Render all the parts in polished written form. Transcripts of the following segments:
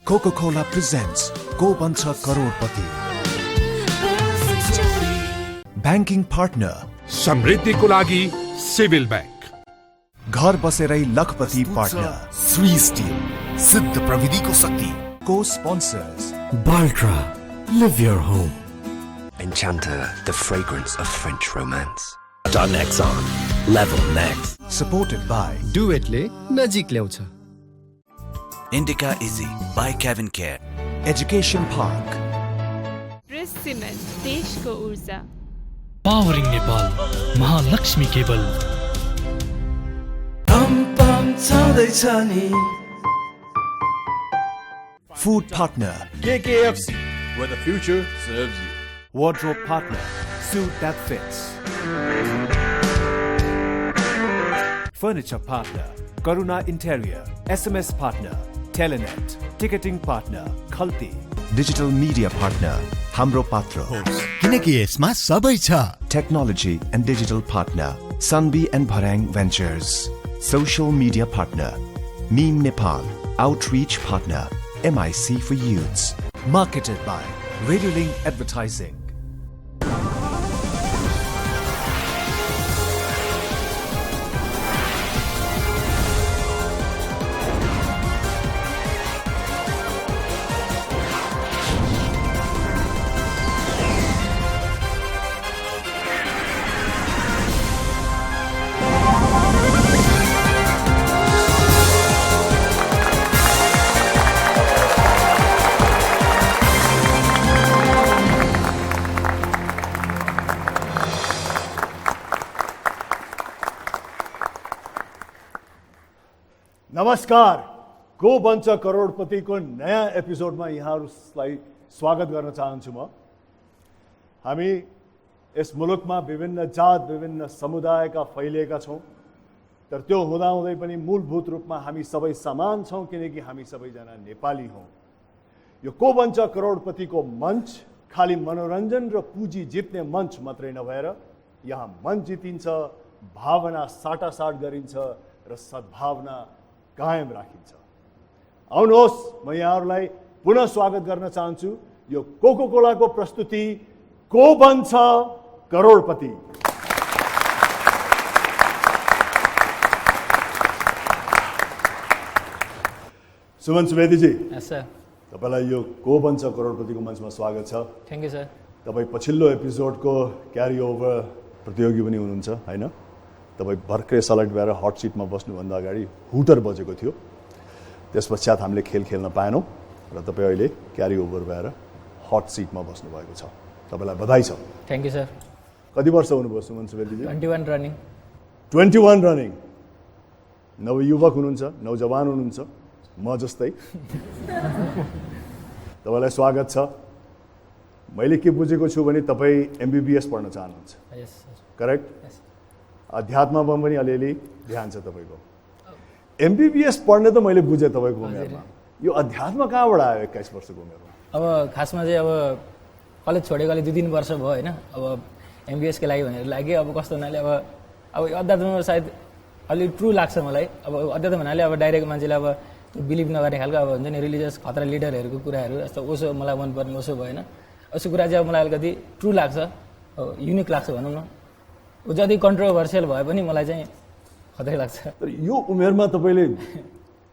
Coca-Cola presents Ko Bancha Crorepati. Banking partner समृद्धिको लागि civil bank. घर बसेरै लखपति partner Swiss Steel, सिद्ध प्रविधिको शक्ति. Co-sponsors Baltra, live your home. Enchanter, the fragrance of French romance. Tata Nexon, level next. supported by डुएटले नजिक ल्याउँछ. Indica Easy by Kevin Care. Education Park. Press cement देशको ऊर्जा. Powering Nepal Mahalaxmi cable. Food partner KKFC, where the future serves you. Wardrobe partner Suit That Fits. Furniture partner Karuna Interior. SMS partner Telenet. Ticketing partner Khalti. Digital media partner Hamro Patro. किनकि यसमा सबै छ. Technology and digital partner Sunbi and Bharang Ventures. Social media partner Meme Nepal. Outreach partner MIC for Youths. Marketed by Radiolink Advertising. नमस्कार. को बन्छ करोडपतिको नयाँ एपिसोडमा यहाँहरूलाई स्वागत गर्न चाहन्छु म. हामी यस मुलुकमा विभिन्न जात विभिन्न समुदायका फैलिएका छौँ, तर त्यो हुँदाहुँदै पनि मूलभूत रूपमा हामी सबै समान छौँ किनकि हामी सबैजना नेपाली हौँ. यो को बन्छ करोडपतिको मञ्च खालि मनोरञ्जन र पुँजी जित्ने मञ्च मात्रै नभएर यहाँ मन जितिन्छ, भावना साटासाट गरिन्छ र सद्भावना कायम राखिन्छ. आउनुहोस्, म यहाँहरूलाई पुनः स्वागत गर्न चाहन्छु यो कोकाकोलाको प्रस्तुति को बन्छ करोडपति. सुमन सुवेदीजी, तपाईँलाई यो को बन्छ करोडपतिको मञ्चमा स्वागत छ. Thank you sir. तपाईँ पछिल्लो एपिसोडको क्यारी ओभर प्रतियोगी पनि हुनुहुन्छ होइन? तपाईँ भर्खरै सलेक्ट भएर हट सिटमा बस्नुभन्दा अगाडि हुटर बजेको थियो. त्यस पश्चात हामीले खेल खेल्न पाएनौँ र तपाईँ अहिले क्यारी ओभर भएर हट सिटमा बस्नुभएको छ. तपाईँलाई बधाई छ. Thank you sir. कति वर्ष हुनुभयो सुमन सुवेदीजी? 21 रनिङ. 21 रनिङ. नवयुवक हुनुहुन्छ, नौजवान हुनुहुन्छ, म जस्तै. तपाईँलाई स्वागत छ. मैले के बुझेको छु भने तपाईँ MBBS पढ्न चाहनुहुन्छ, करेक्ट? अध्यात्ममा पनि अलिअलि ध्यान छ तपाईँको. MBBS पढ्ने त मैले बुझेँ तपाईँको उमेरमा. यो अध्यात्म कहाँबाट आयो 21 वर्षको उमेरमा? अब खासमा चाहिँ अब कलेज छोडेको अलि 2-3 वर्ष भयो होइन. अब MBBS के लागि भनेर लाग्यो. अब कस्तो हुनाले अब अध्यात्ममा सायद अलि ट्रु लाग्छ मलाई. अब अध्यात्म भन्नाले अब डाइरेक्ट मान्छेले अब बिलिभ नगर्ने खालको अब हुन्छ नि रिलिजियस खतरा लिडरहरूको कुराहरू जस्तो ओसो मलाई मनपर्ने ओसो भएन. उसो कुरा चाहिँ अब मलाई अलिकति ट्रु लाग्छ, युनिक लाग्छ भनौँ न. जति कन्ट्रोभर्सियल भए पनि मलाई चाहिँ खतरै लाग्छ. तर यो उमेरमा तपाईँले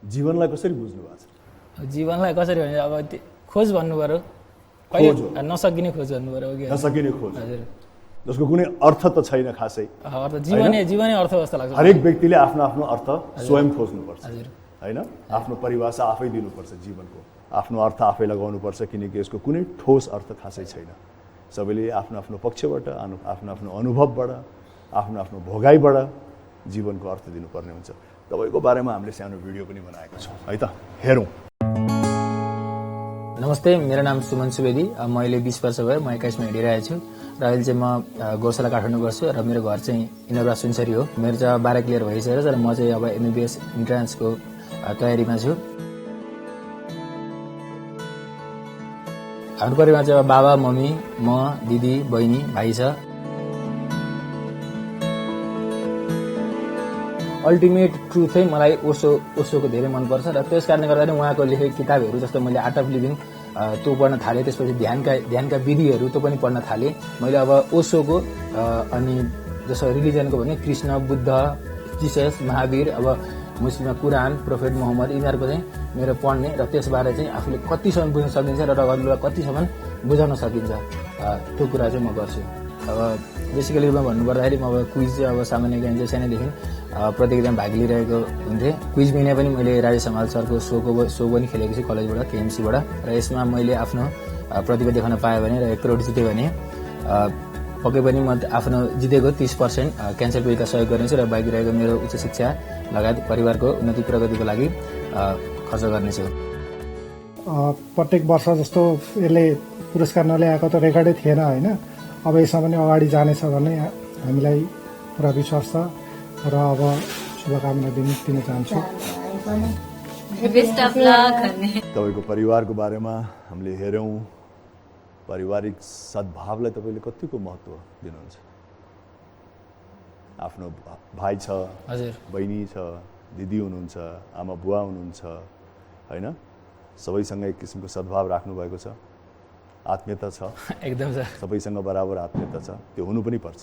जीवनलाई कसरी बुझ्नु भएको छ? जीवनलाई कसरी भने अब खोज भन्नु पऱ्यो, कहिले नसकिने खोज भन्नु पऱ्यो. नसकिने खोज, जसको कुनै अर्थ त छैन खासै. जीवनै अर्थ जस्तो लाग्छ. हरेक व्यक्तिले आफ्नो आफ्नो अर्थ स्वयं खोज्नुपर्छ होइन? आफ्नो परिभाषा आफै दिनुपर्छ जीवनको. आफ्नो अर्थ आफै लगाउनुपर्छ किनकि यसको कुनै ठोस अर्थ खासै छैन. सबैले आफ्नो आफ्नो पक्षबाट, आफ्नो आफ्नो अनुभवबाट, आफ्नो आफ्नो भोगाइबाट जीवनको अर्थ दिनुपर्ने हुन्छ. तपाईँको बारेमा हामीले सानो भिडियो पनि बनाएको छौँ है त, हेरौँ. नमस्ते, मेरो नाम सुमन सुवेदी. म अहिले 20 वर्ष भयो. म 21मा हिँडिरहेको छु र अहिले चाहिँ म गौशाला काठमाडौँ गर्छु र मेरो घर चाहिँ इनौरा सुनसरी हो. मेरो चाहिँ 12 क्लियर भइसकेको छ र म चाहिँ अब MBBS इन्ट्रान्सको तयारीमा छु. हाम्रो परिवारमा चाहिँ अब बाबा मम्मी, म, दिदी, बहिनी, भाइ छ. अल्टिमेट ट्रुथ चाहिँ मलाई ओशोको धेरै मनपर्छ र त्यस कारणले गर्दा उहाँको लेखेको किताबहरू जस्तो मैले आर्ट अफ लिभिङ त्यो पढ्न थालेँ। त्यसपछि ध्यानका विधिहरू त्यो पनि पढ्न थालेँ मैले। अब ओशोको अनि जस्तो रिलिजनको भने कृष्ण, बुद्ध, जिसस, महावीर, अब मुस्लिममा कुरान, प्रोफेट मोहम्मद, यिनीहरूको चाहिँ मेरो पढ्ने र त्यसबारे चाहिँ आफूले कतिसम्म बुझ्न सकिन्छ र अरूलाई कतिसम्म बुझाउन सकिन्छ त्यो कुरा चाहिँ म गर्छु। अब बेसिकली रूपमा भन्नुपर्दाखेरि म अब क्विज चाहिँ अब सामान्य ज्ञान चाहिँ सानैदेखि प्रतियोगितामा भाग लिइरहेको हुन्थेँ। क्विज मिने पनि मैले राजेश हमाल सरको सो पनि खेलेको छु कलेजबाट, केएमसीबाट, र यसमा मैले आफ्नो प्रतिभा देखाउन पाएँ भने र 1 करोड जितेँ भने पक्कै पनि म आफ्नो जितेको 30% क्यान्सर पीडितलाई सहयोग गर्नेछु र बाँकी रहेको मेरो उच्च शिक्षा लगायत परिवारको उन्नति प्रगतिको लागि खर्च गर्नेछु। प्रत्येक वर्ष जस्तो यसले पुरस्कार नल्याएको त रेकर्डै थिएन होइन। अब यसमा पनि अगाडि जानेछ भन्ने हामीलाई पुरा विश्वास छ र अब शुभकामना दिन चाहन्छु। तपाईँको परिवारको बारेमा हामीले हेऱ्यौँ, पारिवारिक सद्भावलाई तपाईँले कतिको महत्त्व दिनुहुन्छ? आफ्नो भाइ छ, हजुर, बहिनी छ, दिदी हुनुहुन्छ, आमा बुवा हुनुहुन्छ होइन, सबैसँग एक किसिमको सद्भाव राख्नु भएको छ, आत्मीयता छ, एकदम सर, सबैसँग बराबर आत्मीयता छ, त्यो हुनु पनि पर्छ।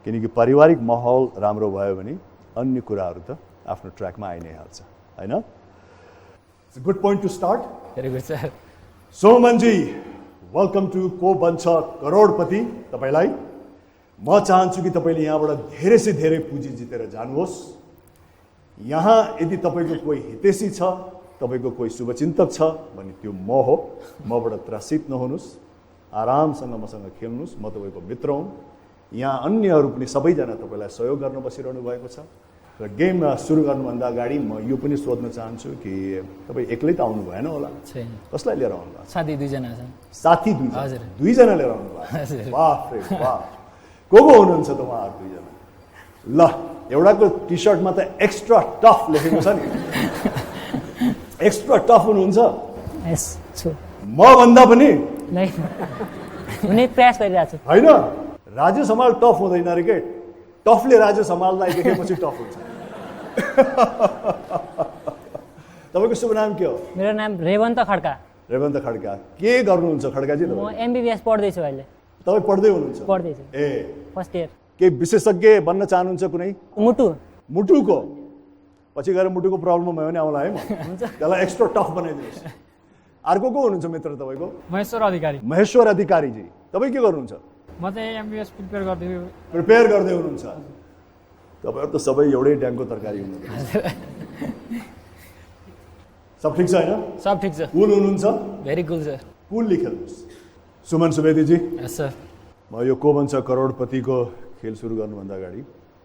किनकि पारिवारिक माहौल राम्रो भयो भने अन्य कुराहरू त आफ्नो ट्र्याकमा आइ नै हाल्छ होइन। It's a good point to start. Very good sir. Somanji, welcome to Ko Banchha करोडपति। तपाईँलाई म चाहन्छु कि तपाईँले यहाँबाट धेरै से धेरै पुँजी जितेर जानुहोस्। यहाँ यदि तपाईँको कोही हितैषी छ, तपाईँको कोही शुभचिन्तक छ भने त्यो म हो। मबाट त्रसित नहुनुहोस्, आरामसँग मसँग खेल्नुहोस्, म तपाईँको मित्र हुँ। यहाँ अन्यहरू पनि सबैजना तपाईँलाई सहयोग गर्न बसिरहनु भएको छ र गेम सुरु गर्नुभन्दा अगाडि म यो पनि सोध्न चाहन्छु कि तपाईँ एक्लै त आउनु भएन होला, कसलाई लिएर आउनु भएको? साथी 2 जना छन्। साथी 2 जना? हजुर, 2 जना लिएर आउनु भएको? वाह रे वाह। को हुनुहुन्छ त उहाँहरू 2 जना? ल, एउटाको टी सर्टमा त एक्स्ट्रा टफ लेखेको छ नि, एक्स्ट्रा टफ हुनुहुन्छ? यस छु। म भन्दा पनि हुने प्रयास गरिरहेको छु। होइन, राजेश हमाल टफ हुँदैन रे के, टफले राजेश हमाललाई देखेपछि टफ हुन्छ। तपाईँको शुभ नाम के हो? मेरो नाम रेवन्त खड्का। रेवन्त खड्का, के गर्नुहुन्छ खड्काजी? म एमबीबीएस पढ्दैछु अहिले। तपाईँ पढ्दै हुनुहुन्छ? पढ्दैछु। ए, फर्स्ट इयर। के विशेषज्ञ बन्न चाहनुहुन्छ कुनै? मुटुको? पछि गएर मुटुको प्रब्लम भयो भने आउला है म, त्यसलाई एक्स्ट्रा टफ बनाइदिनुहोस्। अर्को को हुनुहुन्छ मित्र तपाईँको? महेश्वर अधिकारी। महेश्वर अधिकारीजी, तपाईँ के गर्नुहुन्छ? म चाहिँ एमबीबीएस प्रिपेयर गर्दै हुनुहुन्छ। तपाईँहरू त सबै एउटै ड्याङको तरकारी हुनुहुन्छ। सब ठिक छ होइन? सब ठिक छ। कुल हुनुहुन्छ? भेरी कुल सर। कुल लेख्नुहोस्। सुमन सुवेदीजी। यस सर। म यो को बन्छ करोडपतिको खेल सुरु गर्नुभन्दा अगाडि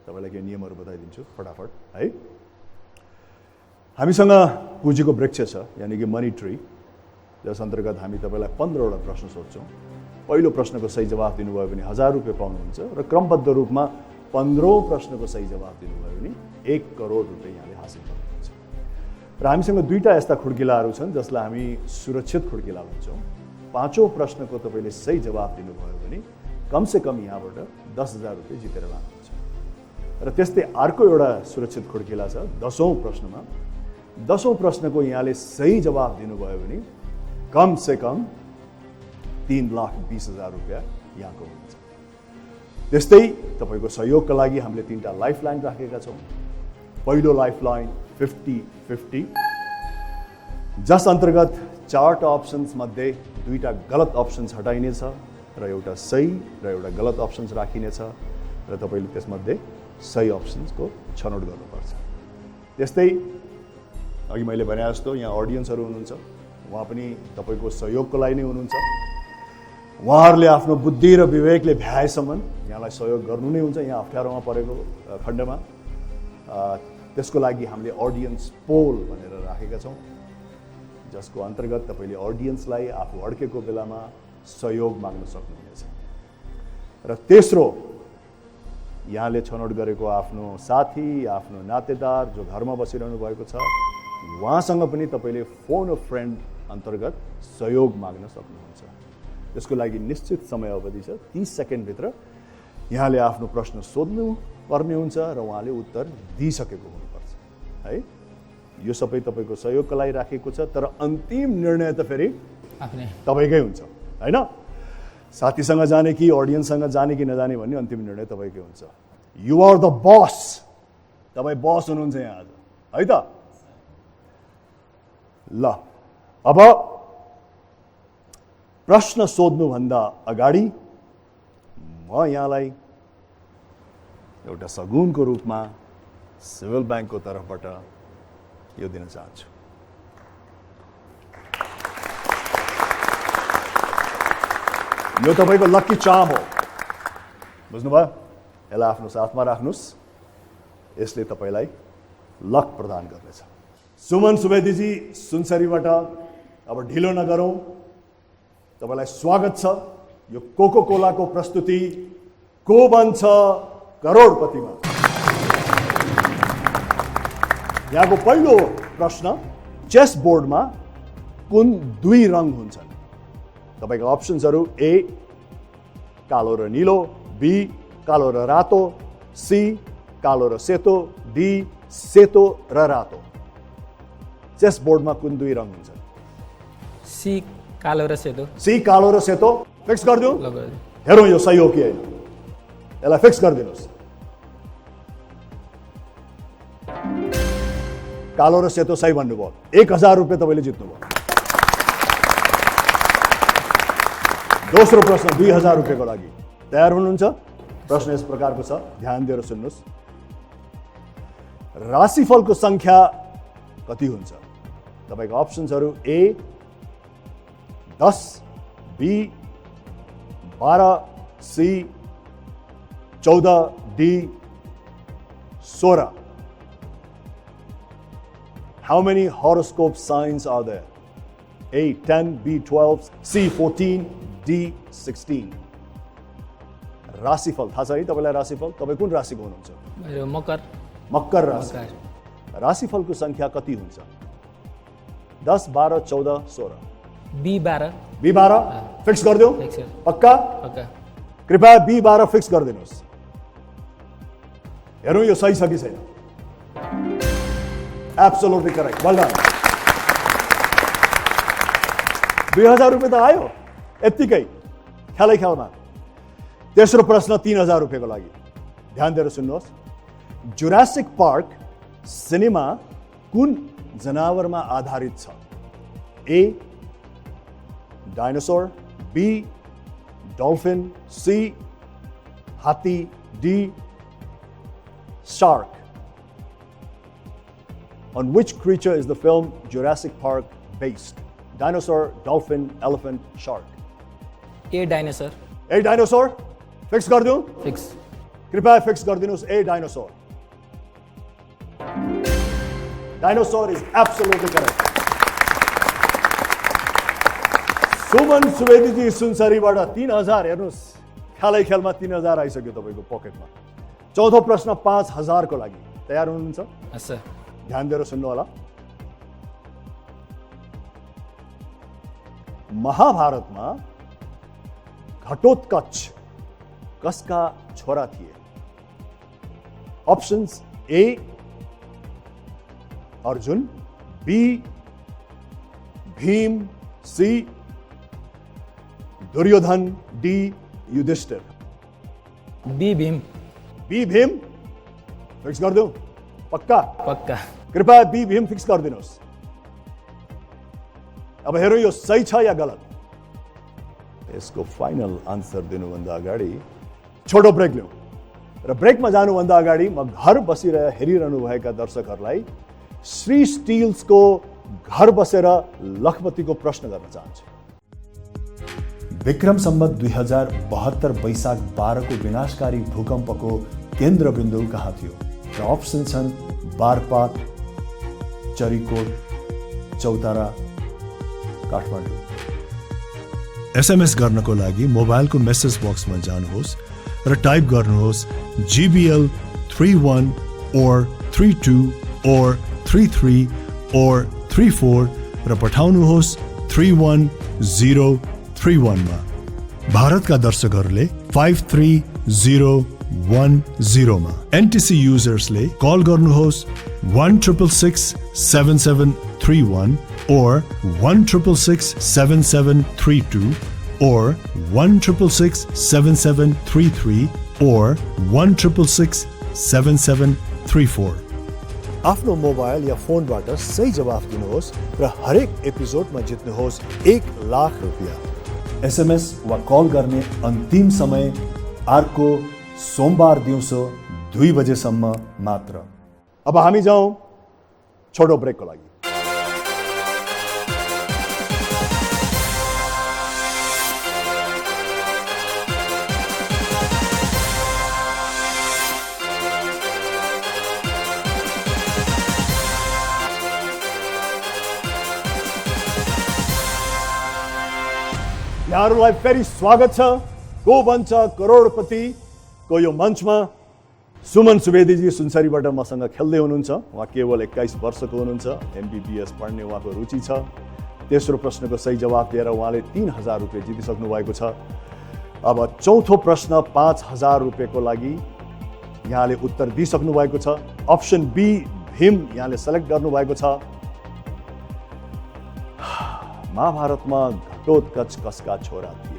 तपाईँलाई केही नियमहरू बताइदिन्छु फटाफट है। हामीसँग पुँजीको वृक्ष छ, यानि कि मनी ट्री, जस अन्तर्गत हामी तपाईँलाई 15वटा प्रश्न सोध्छौँ। पहिलो प्रश्नको सही जवाफ दिनुभयो भने 1000 रुपियाँ पाउनुहुन्छ र क्रमबद्ध रूपमा 15औं प्रश्नको सही जवाफ दिनुभयो भने 1 करोड रुपियाँ यहाँले हासिल गर्नुहुन्छ। र हामीसँग 2टा यस्ता खुड्किलाहरू छन् जसलाई हामी सुरक्षित खुड्किला भन्छौँ। 5औं प्रश्नको तपाईँले सही जवाफ दिनुभयो भने कमसेकम यहाँबाट 10,000 रुपियाँ जितेर लानुहुन्छ। र त्यस्तै अर्को एउटा सुरक्षित खुड्किला छ 10औं प्रश्नमा। 10औं प्रश्नको यहाँले सही जवाब दिनुभयो भने कमसेकम 3,20,000 रुपियाँ यहाँको हुन्छ। त्यस्तै तपाईँको सहयोगका लागि हामीले 3टा लाइफलाइन राखेका छौँ। पहिलो लाइफलाइन 50-50, जस अन्तर्गत 4टा अप्सन्स मध्ये 2टा गलत अप्सन्स हटाइनेछ र एउटा सही र एउटा गलत अप्सन्स राखिनेछ र तपाईँले त्यसमध्ये सही अप्सन्सको छनौट गर्नुपर्छ। त्यस्तै अघि मैले भने जस्तो यहाँ अडियन्सहरू हुनुहुन्छ, उहाँ पनि तपाईँको सहयोगको लागि नै हुनुहुन्छ। उहाँहरूले आफ्नो बुद्धि र विवेकले भ्याएसम्म यहाँलाई सहयोग गर्नु नै हुन्छ यहाँ अप्ठ्यारोमा परेको खण्डमा। त्यसको लागि हामीले अडियन्स पोल भनेर राखेका छौँ, जसको अन्तर्गत तपाईँले अडियन्सलाई आफू अड्केको बेलामा सहयोग माग्न सक्नुहुनेछ। र तेस्रो, यहाँले छनौट गरेको आफ्नो साथी, आफ्नो नातेदार जो घरमा बसिरहनु भएको छ, उहाँसँग पनि तपाईँले फोन अ फ्रेन्ड अन्तर्गत सहयोग माग्न सक्नुहुन्छ। त्यसको लागि निश्चित समय अवधि छ, 30 सेकेन्डभित्र यहाँले आफ्नो प्रश्न सोध्नु पर्ने हुन्छ र उहाँले उत्तर दिइसकेको हुन्छ। है यो सबै तपाईँको सहयोगको लागि राखेको छ तर अन्तिम निर्णय त फेरि आफ्नै तपाईँकै हुन्छ हैन साथीसँग जाने कि अडियन्ससँग जाने कि नजाने भन्ने अन्तिम निर्णय तपाईँकै हुन्छ यु आर द बस तपाईँ बस हुनुहुन्छ यहाँ आज है त ल अब प्रश्न सोध्नुभन्दा अगाडि म यहाँलाई एउटा सगुनको रूपमा सिभिल ब्याङ्कको तर्फबाट यो दिन चाहन्छु यो तपाईँको लक्की चार्म हो बुझ्नुभयो यसलाई आफ्नो साथमा राख्नुहोस् यसले तपाईँलाई लक प्रदान गर्नेछ सुमन सुवेदीजी सुनसरीबाट अब ढिलो नगरौँ तपाईँलाई स्वागत छ यो कोको कोलाको प्रस्तुति को बन्छ करोडपतिमा यहाँको पहिलो प्रश्न चेस बोर्डमा कुन दुई रङ हुन्छन् तपाईको अप्सन्सहरू ए कालो र नीलो बी कालो र रातो सी कालो र सेतो डी सेतो र रातो चेस बोर्डमा कुन दुई रङ हुन्छन् सी कालो र सेतो सी कालो र सेतो फिक्स गरिदिउँ ल हेरौँ यो सही हो कि होइन यसलाई फिक्स गरिदिनुहोस् कालो र सेतो सही भन्नुभयो 1000 रुपियाँ तपाईँले जित्नुभयो दोस्रो प्रश्न 2000 रुपियाँको लागि तयार हुनुहुन्छ प्रश्न यस प्रकारको छ ध्यान दिएर सुन्नुहोस् राशिफलको संख्या कति हुन्छ तपाईको अप्सन्सहरू A 10 B 12 C 14 D 16 How many horoscope signs are there? A 10, B 12, C 14, D 16. राशिफल थाहा छ है तपाईलाई राशिफल तपाईँ कुन राशिको हुनुहुन्छ मेरो मकर मकर राशि राशिफलको संख्या कति हुन्छ 10 12 14 16 बी 12 बी 12 फिक्स गरिदिउँ पक्का पक्का कृपया बी 12 फिक्स गरिदिनुहोस् हेरौँ यो सही छ कि छैन Absolutely correct. Well done. 2000 रुपियाँ त आयो यत्तिकै ख्यालै ख्यालमा तेस्रो प्रश्न 3000 रुपियाँको लागि ध्यान दिएर सुन्नुहोस् जुरासिक पार्क सिनेमा कुन जनावरमा आधारित छ ए डायनासोर बी डल्फिन सी हात्ती D shark On which creature is the film Jurassic Park based? Dinosaur, dolphin, elephant, shark. A dinosaur. A dinosaur? Fix गरिदिउँ? Fix. कृपया फिक्स गरिदिनुहोस् A dinosaur. Dinosaur is absolutely correct. Suman Subediji सुनसरीबाट 3000 हेर्नुहोस् ख्यालै ख्यालमा 3000 आइसक्यो तपाईँको पकेटमा चौथो प्रश्न 5000 को लागि तयार हुनुहुन्छ हस् सर ध्यान दिएर सुन्नु होला महाभारतमा घटोत्कच कसका छोरा थिए options A Arjun B Bhim C Duryodhan D Yudhishthir B Bhim fix कर दूं पक्का पक्का कृपया बी भीम फिक्स कर दिनुहोस् अब हेरौँ यो सही छ या गलत यसको फाइनल आन्सर दिनुभन्दा अगाडि छोटो ब्रेक लिउँ र ब्रेकमा जानुभन्दा अगाडि म घर बसिरहेर हेरिरहनु भएका दर्शकहरूलाई श्री स्टिल्सको घर बसेर लखपतिको प्रश्न गर्न चाहन्छु विक्रम सम्वत 2072 वैशाख 12 को विनाशकारी भूकम्पको केन्द्रबिन्दु कहाँ थियो र अप्सन छन् बारपात चरीकोट चौतारा काठमाडौँ एसएमएस गर्नको लागि मोबाइलको मेसेज बक्समा जानुहोस् र टाइप गर्नुहोस् GBL 31 or 32 or 33 or 34 र पठाउनुहोस् 31031 मा भारतका दर्शकहरूले 53010 मा एनटीसी युजर्सले कल गर्नुहोस् 1-666-7731 or 1-666-7732 or 1-666-7733 or 1-666-7734. आफ्नो मोबाइल या फोनबाट सही जवाफ दिनुहोस् र हरेक एपिसोडमा जित्नुहोस् 1 लाख रुपैयाँ। SMS वा कल गर्ने अन्तिम समय अर्को सोमबार दिउँसो 2 बजेसम्म मात्र। अब हामी जाउँ छोटो ब्रेकको लागि। यहाँहरूलाई फेरि स्वागत छ को बन्छ करोडपतिको यो मञ्चमा। सुमन सुवेदीजी सुनसरीबाट मसँग खेल्दै हुनुहुन्छ। उहाँ केवल 21 वर्षको हुनुहुन्छ। MBBS पढ्ने उहाँको रुचि छ। तेस्रो प्रश्नको सही जवाफ दिएर उहाँले 3000 रुपियाँ जितिसक्नु भएको छ। अब चौथो प्रश्न 5000 रुपियाँको लागि यहाँले उत्तर दिइसक्नु भएको छ। अप्सन बी भीम यहाँले सेलेक्ट गर्नुभएको छ। महाभारतमा घटोत्कच कसका छोरा थिए?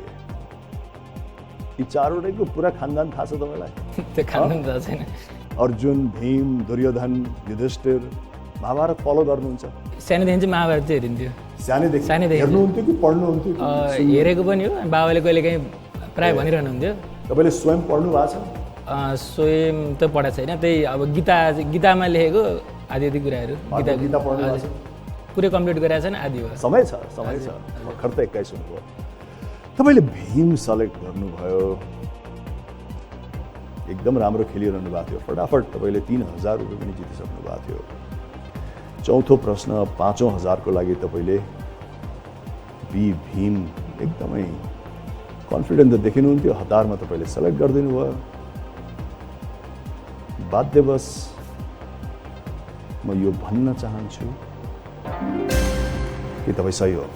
यी चारवटैको पुरा खानदान थाहा छ तपाईँलाई? त्यो खानदान थाहा छैन। अर्जुन, भीम, दुर्योधन, युधिष्ठिर महाभारत फलो गर्नुहुन्छ? सानोदेखि चाहिँ महाभारत चाहिँ हेरिन्थ्यो। सानैदेखि हेर्नुहुन्थ्यो कि पढ्नुहुन्थ्यो? हेरेको पनि हो। बाबाले कहिले काहीँ प्राय भनिरहनु हुन्थ्यो। तपाईँले स्वयं पढ्नु भएको छ? स्वयं त पढाएको छैन। त्यही अब गीतामा लेखेको आदि कुराहरू। गीता पढ्नु भएको छ? पुरै कम्प्लिट गरेको छैन, आदि हो। समय छ। भर्खर त 21 हुनुभयो। तपाईँले भीम सेलेक्ट गर्नुभयो। एकदम राम्रो खेलिरहनु भएको थियो। फटाफट तपाईँले 3000 रुपियाँ पनि जितिसक्नु भएको थियो। चौथो प्रश्न 5000 को लागि तपाईँले बी भीम एकदमै कन्फिडेन्ट त देखिनुहुन्थ्यो। हतारमा तपाईँले सेलेक्ट गरिदिनु भयो। बाध्यवश म यो भन्न चाहन्छु कि तपाईँ सही हो।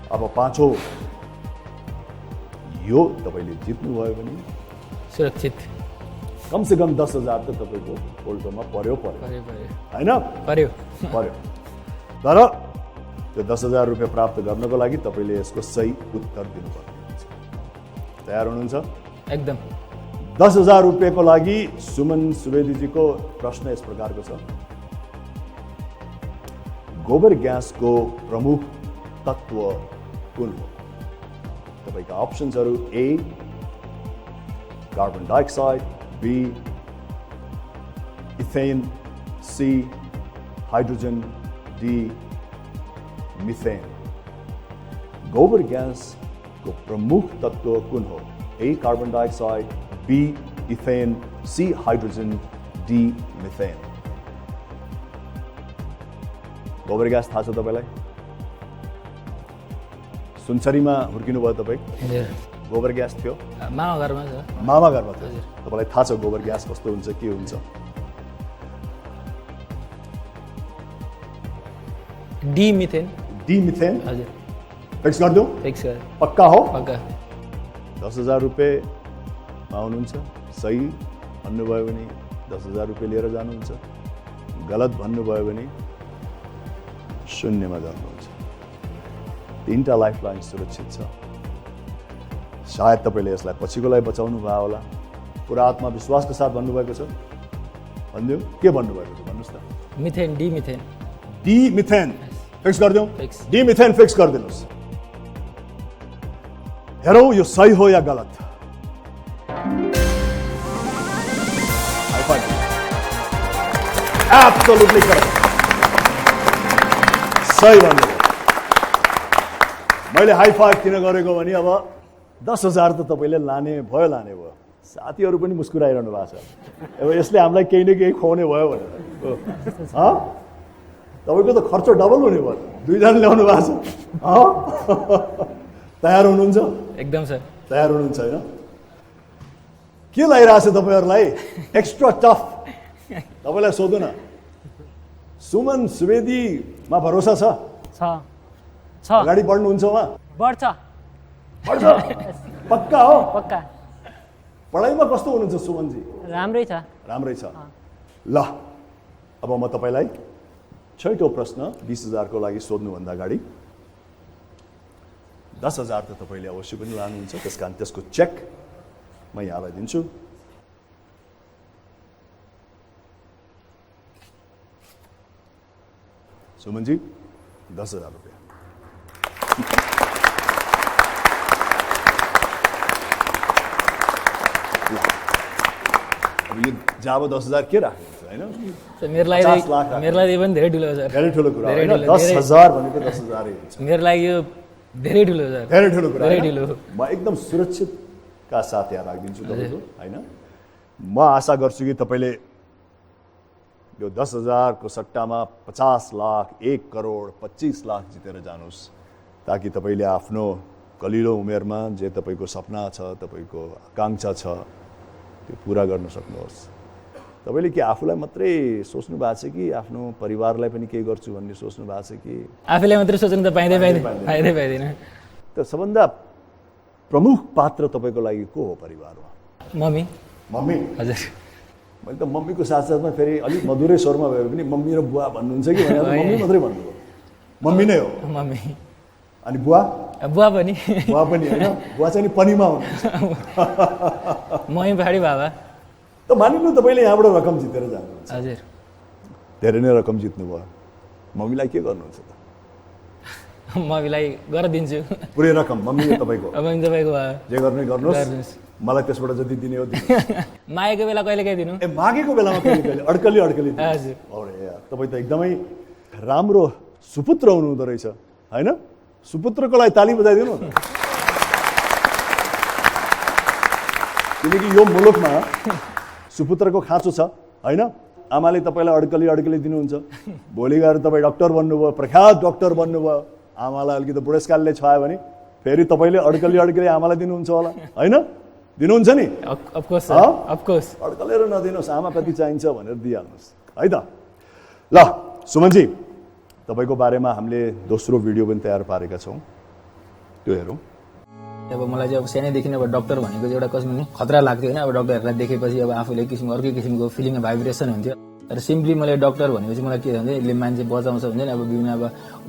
अब पाँचौं यो तपाईँले जित्नुभयो भने सुरक्षित कमसे कम 10,000 त तपाईँको पोल्टोमा पर्यो होइन? पर्यो। तर त्यो 10,000 रुपियाँ प्राप्त गर्नको लागि तपाईँले यसको सही उत्तर दिनुपर्छ। तयार हुनुहुन्छ? एकदम। 10,000 रुपियाँको लागि सुमन सुवेदीजीको प्रश्न यस प्रकारको छ। गोबर ग्यासको प्रमुख तत्व कुन हो? तपाईँका अप्सन्सहरू A carbon dioxide, B ethane, C hydrogen, D methane. गोबर ग्यासको प्रमुख तत्व कुन हो? A carbon dioxide, B ethane, C hydrogen, D methane. गोबर ग्यास थाहा छ तपाईँलाई? सुनसरीमा हुर्किनु भयो तपाईँ? गोबर ग्यास थियो? मामा घरमा छ। मामा घरमा थियो। तपाईँलाई थाहा छ गोबर ग्यास कस्तो हुन्छ, के हुन्छ? D methane. D methane? हजुर। फिक्स गरिदिउँ? फिक्स गर। पक्का हो? पक्का। 10,000 रुपियाँ आउनुहुन्छ। सही भन्नुभयो भने 10,000 रुपियाँ लिएर जानुहुन्छ। गलत भन्नुभयो भने शून्यमा जानुहुन्छ। 3टा लाइफलाइन सुरक्षित छ। सायद तपाईँले यसलाई पछिको लागि बचाउनु भयो होला। पुरा आत्मविश्वासको साथ भन्नुभएको छ। भनिदिउँ के भन्नुभएको छ भन्नुहोस् त? Methane, D methane. D methane fix गरिदिउँ? फिक्स। डी मिथेन फिक्स गरिदिनुहोस्। हेरौँ यो सही हो या गलत। Absolutely correct. सही भन्नुभयो। मैले हाई फाइभ किन गरेको भने अब 10,000 त तपाईँले लाने भयो। साथीहरू पनि मुस्कुराइरहनु भएको छ। अब यसले हामीलाई केही न केही खुवाउने भयो भनेर। तपाईँको त खर्च डबल हुने भयो। 2 जना ल्याउनु भएको छ। तयार हुनुहुन्छ? एकदम सर। तयार हुनुहुन्छ होइन? के लागिरहेछ तपाईँहरूलाई? Extra tough. तपाईँलाई सोधौँ न, सुमन सुवेदीमा भरोसा छ? छ। अगाडि बढ्नुहुन्छ उहाँ? बढ्छ। पढ्छ पक्का हो पक्का पढाइमा कस्तो हुनुहुन्छ सुमनजी राम्रै छ राम्रै छ ल अब म तपाईलाई छैटौं प्रश्न 20,000 को लागि सोध्नुभन्दा अगाडि 10,000 त तपाईले अवश्य पनि लानुहुन्छ त्यसकारण त्यसको चेक म यहाँलाई दिन्छु सुमनजी 10,000 रुपैयाँ अब यो जब 10,000 के राख्नुहुन्छ हैन मेरो लागि पनि धेरै ठुलो छ धेरै ठुलो कुरा हैन 10,000 भनेको 10,000 नै हुन्छ मेरो लागि यो धेरै ठुलो छ धेरै ठुलो कुरा धेरै ठुलो म एकदम सुरक्षित का साथ यहाँ राखिदिन्छु तपाईको हैन म आशा गर्छु कि तपाईले यो 10,000 को सट्टामा 50 लाख 1 करोड 25 लाख जितेर जानुस् ताकि तपाईले आफ्नो कलिलो उमेरमा जे तपाईको सपना छ तपाईको आकांक्षा छ त्यो पूरा गर्न सक्नुहोस् तपाईले के आफुलाई मात्रै सोच्नु भएको छ कि आफ्नो परिवारलाई पनि के गर्छु भन्ने सोच्नु भएको छ कि आफैले मात्रै सोच्नु त पाइदैन त सबभन्दा प्रमुख पात्र तपाईको लागि को हो परिवारमा मम्मी हजुर मैले त मम्मीको साथसाथमा फेरि अलिक मधुरै स्वरमा भए पनि मम्मी र बुवा भन्नुहुन्छ कि भने मम्मी मात्रै भन्नुभयो मम्मी नै हो मम्मी अनि बुवा पनि हैन बुवा चाहिँ पनिमा हुनुहुन्छ मम्मी पछाडि बाबा त मानिनु तपाईले यहाँबाट रकम जितेर जानुहुन्छ हजुर धेरै नै रकम जित्नु भयो मम्मीलाई के गर्नुहुन्छ त मम्मीलाई गरेर दिन्छु पुरै रकम मम्मी तपाईको जे गर्ने गर्नुहोस् मलाई त्यसबाट जति दिने हो मागेको बेला कहिले कहिले दिनु मागेको बेलामा कहिले अड्कली हजुर अरे यार तपाईँ त एकदमै राम्रो सुपुत्र हुनुहुँदो रहेछ हैन सुपुत्रको लागि ताली बजाइदिनु न किनकि यो मुलुकमा सुपुत्रको खाँचो छ हैन आमाले तपाईलाई अड्कली दिनुहुन्छ भोलि गएर तपाईँ डाक्टर बन्नुभयो प्रख्यात डाक्टर बन्नुभयो आमालाई अलिकति बुढेसकालले छायो भने फेरि तपाईले अड्कली आमालाई दिनुहुन्छ होला हैन दिनुहुन्छ नि अफकोर्स अड्कलेर नदिनुहोस् आमा कति चाहिन्छ भनेर दिइहाल्नुहोस् है त ल सुमनजी तपाईको बारेमा हामीले दोस्रो भिडियो पनि तयार पारेका छौं त्यो हेरौँ अब मलाई चाहिँ अब सानैदेखि अब डाक्टर भनेको चाहिँ एउटा कस्तो खतरा लाग्थ्यो हैन अब डाक्टरहरूलाई देखेपछि अब आफूले अर्कै किसिमको फिलिङ भाइब्रेसन हुन्थ्यो तर सिम्पली मैले डाक्टर भनेपछि मलाई के हुन्छ यसले मान्छे बचाउँछ हुन्छ नि अब विभिन्न अब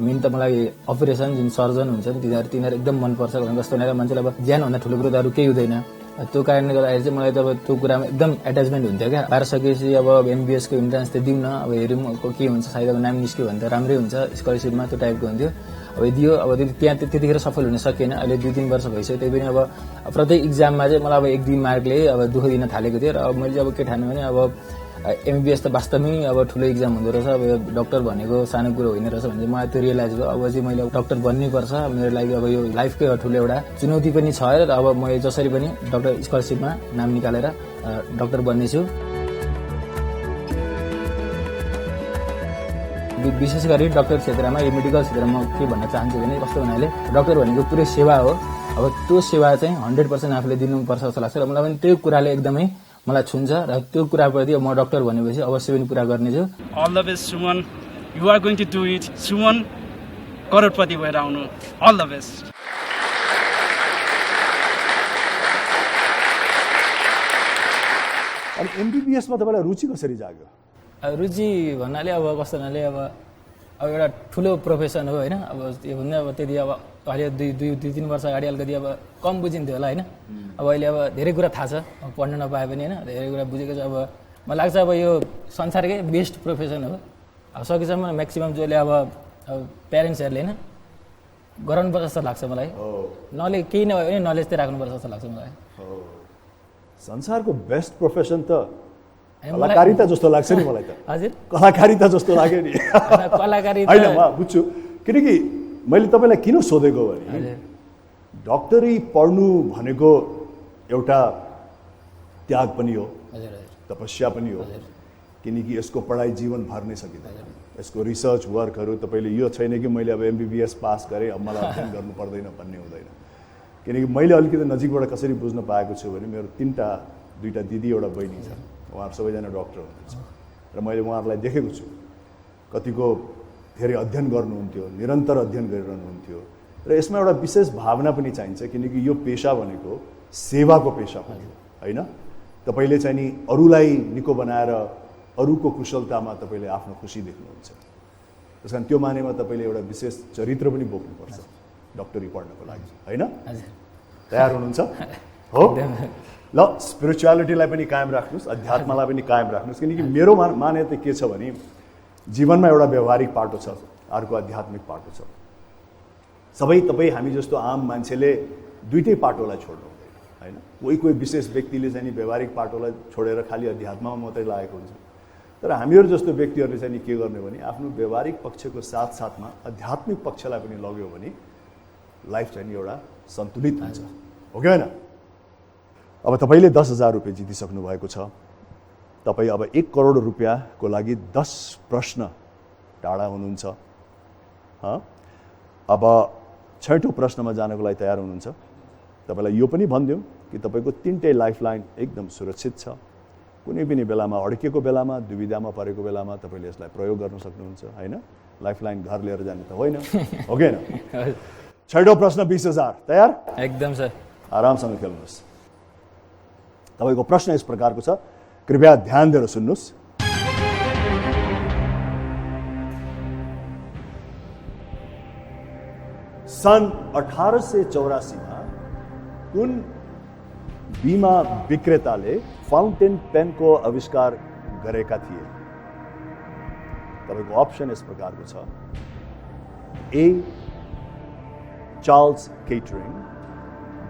मेन त मलाई अपरेसन जुन सर्जन हुन्छ नि तिनीहरू एकदम मनपर्छ भने जस्तो भनेर मान्छेलाई अब ज्यानभन्दा ठुलो कुरो त अरू केही हुँदैन त्यो कारणले गर्दाखेरि चाहिँ मलाई त अब त्यो कुरामा एकदम एट्याचमेन्ट हुन्थ्यो क्या पार सकेपछि अब एमबिएसको इन्ट्रान्स त दिउँ न अब हेरौँ के हुन्छ सायद अब नाम निस्क्यो भने त राम्रै हुन्छ स्कलरसिपमा त्यो टाइपको हुन्थ्यो अब दियो अब त्यहाँ त्यतिखेर सफल हुन सकेन अहिले 2-3 वर्ष भइसक्यो त्यही पनि अब प्रत्येक इक्जाममा चाहिँ मलाई अब 1-2 मार्कले अब दुःख दिन थालेको थियो र अब मैले अब के ठान्नु भने अब एमबिएस त वास्तवमै अब ठुलो इक्जाम हुँदो रहेछ अब डाक्टर भनेको सानो कुरो होइन रहेछ भने मलाई त्यो रियलाइज भयो अब चाहिँ मैले डाक्टर बन्नै पर्छ मेरो लागि अब यो लाइफकै ठुलो एउटा चुनौती पनि छ र अब म जसरी पनि डाक्टर स्कलरसिपमा नाम निकालेर डाक्टर बन्नेछु विशेष गरी डाक्टर क्षेत्रमा यो मेडिकल क्षेत्रमा के भन्न चाहन्छु भने कस्तो हुनाले डाक्टर भनेको पुरै सेवा हो अब त्यो सेवा चाहिँ 100% आफूले दिनुपर्छ जस्तो लाग्छ र मलाई पनि त्यो कुराले एकदमै मलाई छुन्छ र त्यो कुराप्रति म डाक्टर भनेपछि अवश्य पनि पुरा गर्नेछु all the best Suman you are going to do it Suman crorepati भएर आउनु अल द बेस्ट अनि एमबीबीएस मा तपाईलाई रुचि कसरी जाग्यो रुचि भन्नाले अब कस्तो हुनाले अब एउटा ठुलो प्रोफेसन हो हैन अब त्यो भन्दा अब त्यति अब अहिले 2-3 वर्ष अगाडि अलिकति अब कम बुझिन्थ्यो होला हैन अब अहिले अब धेरै कुरा थाहा छ पढ्न नपाए पनि हैन धेरै कुरा बुझेको छ अब मलाई लाग्छ अब यो संसारकै बेस्ट प्रोफेसन हो अब सकेसम्म म्याक्सिमम जसले अब प्यारेन्ट्सहरूले हैन गराउनुपर्छ जस्तो लाग्छ मलाई नलेज केही नभए पनि नलेज चाहिँ राख्नुपर्छ जस्तो लाग्छ मलाई संसारको बेस्ट प्रोफेसन त कलाकारिता जस्तो लाग्छ नि मलाई त हजुर कलाकारिता जस्तो लाग्यो नि कलाकारिता हैन म बुझ्छु किनकि मैले तपाईलाई किन सोधेको भने डाक्टरी पढ्नु भनेको एउटा त्याग पनि हो तपस्या पनि हो किनकि यसको पढाइ जीवन भर नै सकिँदैन यसको रिसर्च वर्कहरू तपाईले यो छैन कि मैले अब एमबीबीएस पास गरेँ अब मलाई अध्ययन गर्नु पर्दैन भन्ने हुँदैन किनकि मैले अलिकति नजिकबाट कसरी बुझ्न पाएको छु भने मेरो 2टा दिदी एउटा बहिनी छ उहाँहरू सबैजना डाक्टर हुनुहुन्छ र मैले उहाँहरूलाई देखेको छु कतिको धेरै अध्ययन गर्नुहुन्थ्यो निरन्तर अध्ययन गरिरहनुहुन्थ्यो र यसमा एउटा विशेष भावना पनि चाहिन्छ किनकि यो पेशा भनेको सेवाको पेशा हो हैन तपाईले चाहिँ नि अरूलाई निको बनाएर अरूको कुशलतामा तपाईले आफ्नो खुसी देख्नुहुन्छ त्यसकारण त्यो मानेमा तपाईले एउटा विशेष चरित्र पनि बोक्नुपर्छ डाक्टरी पढ्नको लागि हैन तयार हुनुहुन्छ हो ल स्पिरिचुअलिटीलाई पनि कायम राख्नुस् अध्यात्मलाई पनि कायम राख्नुस् किनकि मेरो मान्यता के छ भने जीवनमा एउटा व्यवहारिक पाटो छ अर्को आध्यात्मिक पाटो छ सबै तपाई हामी जस्तो आम मान्छेले दुईटै पाटोलाई छोड्नु हुँदैन हैन कोही विशेष व्यक्तिले चाहिँ नि व्यवहारिक पाटोलाई छोडेर खाली अध्यात्ममा मात्रै लागेको हुन्छ तर हामीहरु जस्तो व्यक्तिहरुले चाहिँ नि के गर्ने भने आफ्नो व्यवहारिक पक्षको साथसाथमा आध्यात्मिक पक्षलाई पनि लग्यो भने लाइफ चाहिँ नि एउटा सन्तुलित हुन्छ हो कि हैन अब तपाईले 10,000 रुपैयाँ जितिसक्नु भएको छ तपाई अब 1 करोड रुपैयाँको लागि 10 प्रश्न टाढा हुनुहुन्छ अब छैटौं प्रश्नमा जानको लागि तयार हुनुहुन्छ तपाईलाई यो पनि भन्दियौ कि तपाईको तीनटै लाइफलाइन एकदम सुरक्षित छ कुनै पनि बेलामा अड्केको बेलामा दुविधामा परेको बेलामा तपाईले यसलाई प्रयोग गर्न सक्नुहुन्छ हैन लाइफलाइन घर लिएर जाने त होइन हो कि हैन छैटौं प्रश्न 20,000 तयार एकदम सर आरामसँग खेल्नुहोस् तपाईको प्रश्न यस प्रकारको छ कृपया ध्यान दिएर सुन्नुस् सन् 1884 मा कुन बीमा विक्रेताले फाउन्टेन पेनको आविष्कार गरेका थिए तपाईको अप्सन यस प्रकारको छ A Charles Kettering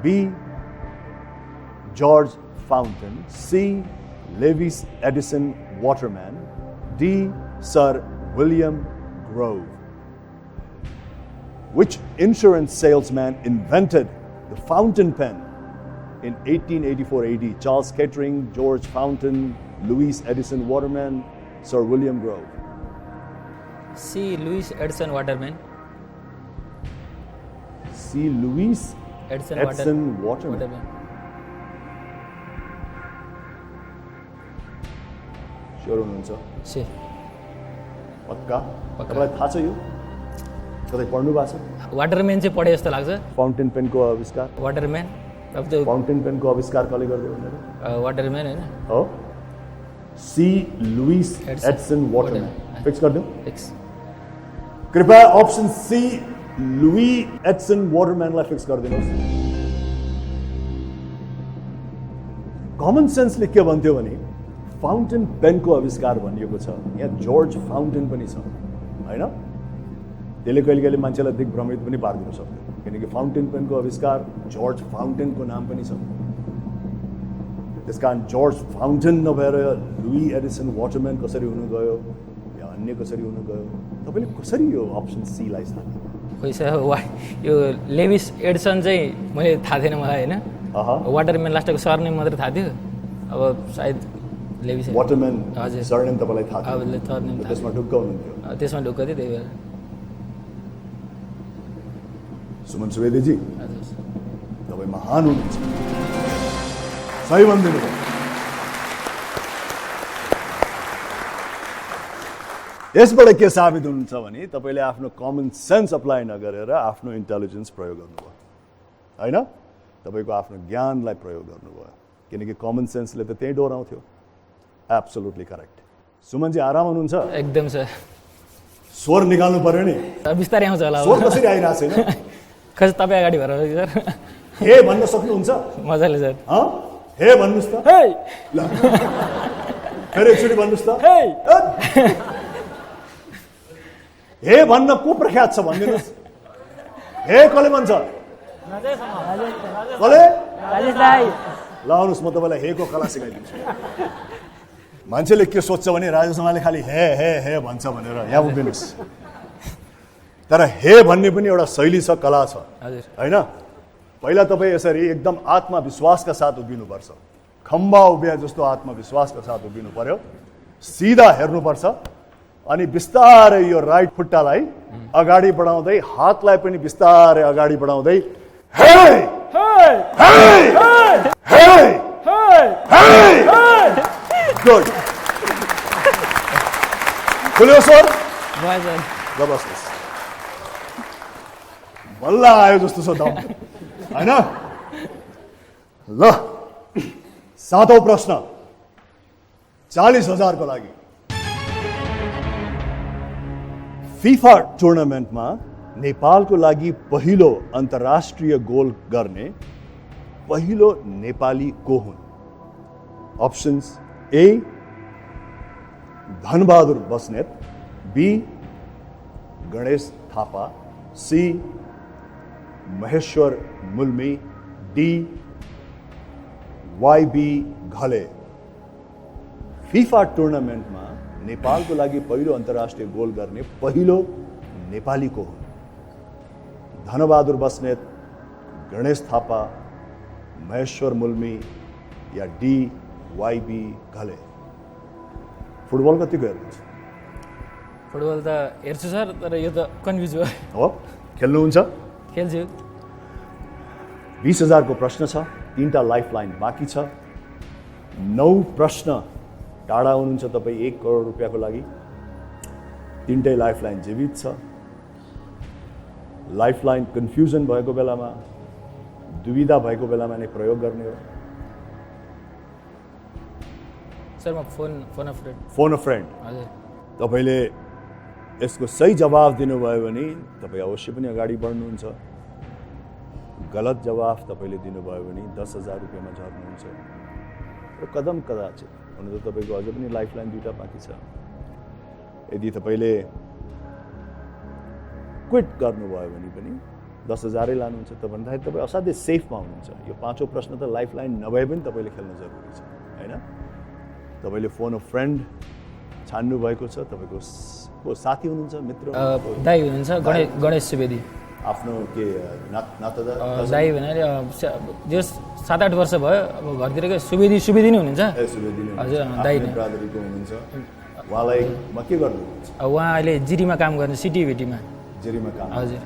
B George Fountain, C. Lewis Edison Waterman, D. Sir William Grove. Which insurance salesman invented the fountain pen in 1884 AD? Charles Kettering, George Fountain, Lewis Edison Waterman, Sir William Grove. C. Lewis Edison Waterman. C. Lewis Edison Waterman. Sure हुनुहुन्छ से पक्का तपाईलाई थाहा छ यो कतै पढ्नु भएको छ वाटरम्यान चाहिँ पढे जस्तो लाग्छ फाउन्टेन पेनको आविष्कार वाटरम्यान अब त्यो फाउन्टेन पेनको आविष्कार कसले गर्दै भनेर वाटरम्यान हैन हो C Louis Edison Waterman fix गर्दियौ फिक्स कृपया अप्सन सी लुई एडिसन वाटरम्यानलाई फिक्स गरिदिनुहोस् कमन सेन्सले के भन्थ्यो भने फाउन्टेन पेनको आविष्कार भनिएको छ यहाँ जर्ज फाउन्टेन पनि छ हैन त्यसले कहिले मान्छेलाई दिग्भ्रमित पनि पार्दिन सक्छ किनकि फाउन्टेन पेनको आविष्कार जर्ज फाउन्टेनको नाम पनि छ त्यसकारण जर्ज फाउन्टेन नभएर लुई एडिसन वाटरम्यान कसरी हुनु गयो या अन्य कसरी हुनु गयो तपाईले कसरी यो अप्सन सी लाई साथी पैसा यो लेविस एडिसन चाहिँ मैले थाहा थिएन मलाई हैन वाटरम्यान लास्टको सरनेम मात्र थाहा थियो अब सायद लेविस वाटरम्यान हजुर सरनेम तपाईलाई थाहा थियो अब सरनेम त्यसमा ढुक्क हुनुहुन्थ्यो त्यसमा ढुक्क थियो त्यही भएर सुमन सुवेदीजी हजुर तपाईँ महान हुनुहुन्छ सही भनिदिनु भयो यसबाट के साबित हुन्छ भने तपाईले आफ्नो कमन सेन्स अप्लाई नगरेर आफ्नो इन्टेलिजेन्स प्रयोग गर्नुभयो हैन तपाईको आफ्नो ज्ञानलाई प्रयोग गर्नुभयो किनकि कमन सेन्सले त त्यही डोराउँथ्यो एब्सोल्युटली करेक्ट सुमनजी आराम हुनुहुन्छ एकदम सर स्वर निकाल्नु पर्यो नि बिस्तारै आउँछ होला स्वर कसरी आइरहेको छैन खै तपाईँ अगाडि भएर सर हे भन्न सक्नुहुन्छ मजाले सर हे भन्नुस् त हे ल फेरि एकचोटि भन्नुस् त हे हे भन्न को प्रख्यात छ भनिदिनुहोस् हे कसले भन्छ कसले राजेश दाइ ल आउनुहोस् म तपाईँलाई हे को कला सिकाइदिन्छु मान्छेले के सोच्छ भने राजेश उहाँले खालि हे भन्छ भनेर यहाँ उभिनुहोस् तर हे भन्ने पनि एउटा शैली छ कला छ हैन पहिला तपाईँ यसरी एकदम आत्मविश्वासका साथ उभिनुपर्छ खम्बा उभिए जस्तो आत्मविश्वासका साथ उभिनु पर्यो सिधा हेर्नुपर्छ अनि बिस्तारै यो राइट खुट्टालाई अगाडि बढाउँदै हातलाई पनि बिस्तारै अगाडि बढाउँदै हे गुड खुल्यो स्वर भयो सर जबरजस्त बल्ल आयो जस्तो छ दम हैन ल 7औं प्रश्न 40,000 को लागि फीफा टुर्नामेन्टमा नेपालको लागि पहिलो अन्तर्राष्ट्रिय गोल गर्ने पहिलो नेपाली को हुन् options A Dhanbahadur Basnet B Ganesh Thapa C Maheshwar Mulmi D YB Ghale FIFA टुर्नामेन्टमा नेपालको लागि पहिलो अन्तर्राष्ट्रिय गोल गर्ने पहिलो नेपाली को हुन् धनबहादुर बस्नेत गणेश थापा महेश्वर मुल्मी या डी वाईबी घले फुटबल कतिको हेर्नुहुन्छ फुटबल त हेर्छु सर तर यो त कन्फ्युज भयो हो खेल्नुहुन्छ खेल्छु 20,000 को प्रश्न छ 3टा लाइफलाइन बाँकी छ 9 प्रश्न टाढा हुनुहुन्छ तपाईँ 1 करोड रुपियाँको लागि 3टै लाइफलाइन जीवित छ लाइफलाइन कन्फ्युजन भएको बेलामा दुविधा भएको बेलामा नै प्रयोग गर्ने हो सर म फोन अ फ्रेन्ड हजुर तपाईले यसको सही जवाफ दिनुभयो भने तपाईँ अवश्य पनि अगाडि बढ्नुहुन्छ गलत जवाफ तपाईले दिनुभयो भने 10,000 रुपियाँमा झर्नुहुन्छ र कदम कदाचित हुन त तपाईको अझ पनि लाइफलाइन 2टा बाँकी छ यदि तपाईले क्विट गर्नुभयो भने पनि 10,000 लानुहुन्छ त भन्दाखेरि तपाईँ असाध्यै सेफमा हुनुहुन्छ यो 5औं प्रश्न त लाइफलाइन नभए पनि तपाईले खेल्न जरुरी छ हैन तपाईले फोन अ फ्रेन्ड छान्नु भएको छ तपाईको को साथी हुनुहुन्छ मित्र दाइ हुनुहुन्छ गणेश सुवेदी आफ्नो के नातादार दाइ भन्नाले जो 7-8 वर्ष भयो अब घरतिरकै सुवेदी नै हुनुहुन्छ हजुर दाइ नै ब्रादरीको हुनुहुन्छ उहाँलाई म के गर्नुहुन्छ उहाँ अहिले जिरीमा काम गर्ने सिटिभिटीमा जिरीमा काम हजुर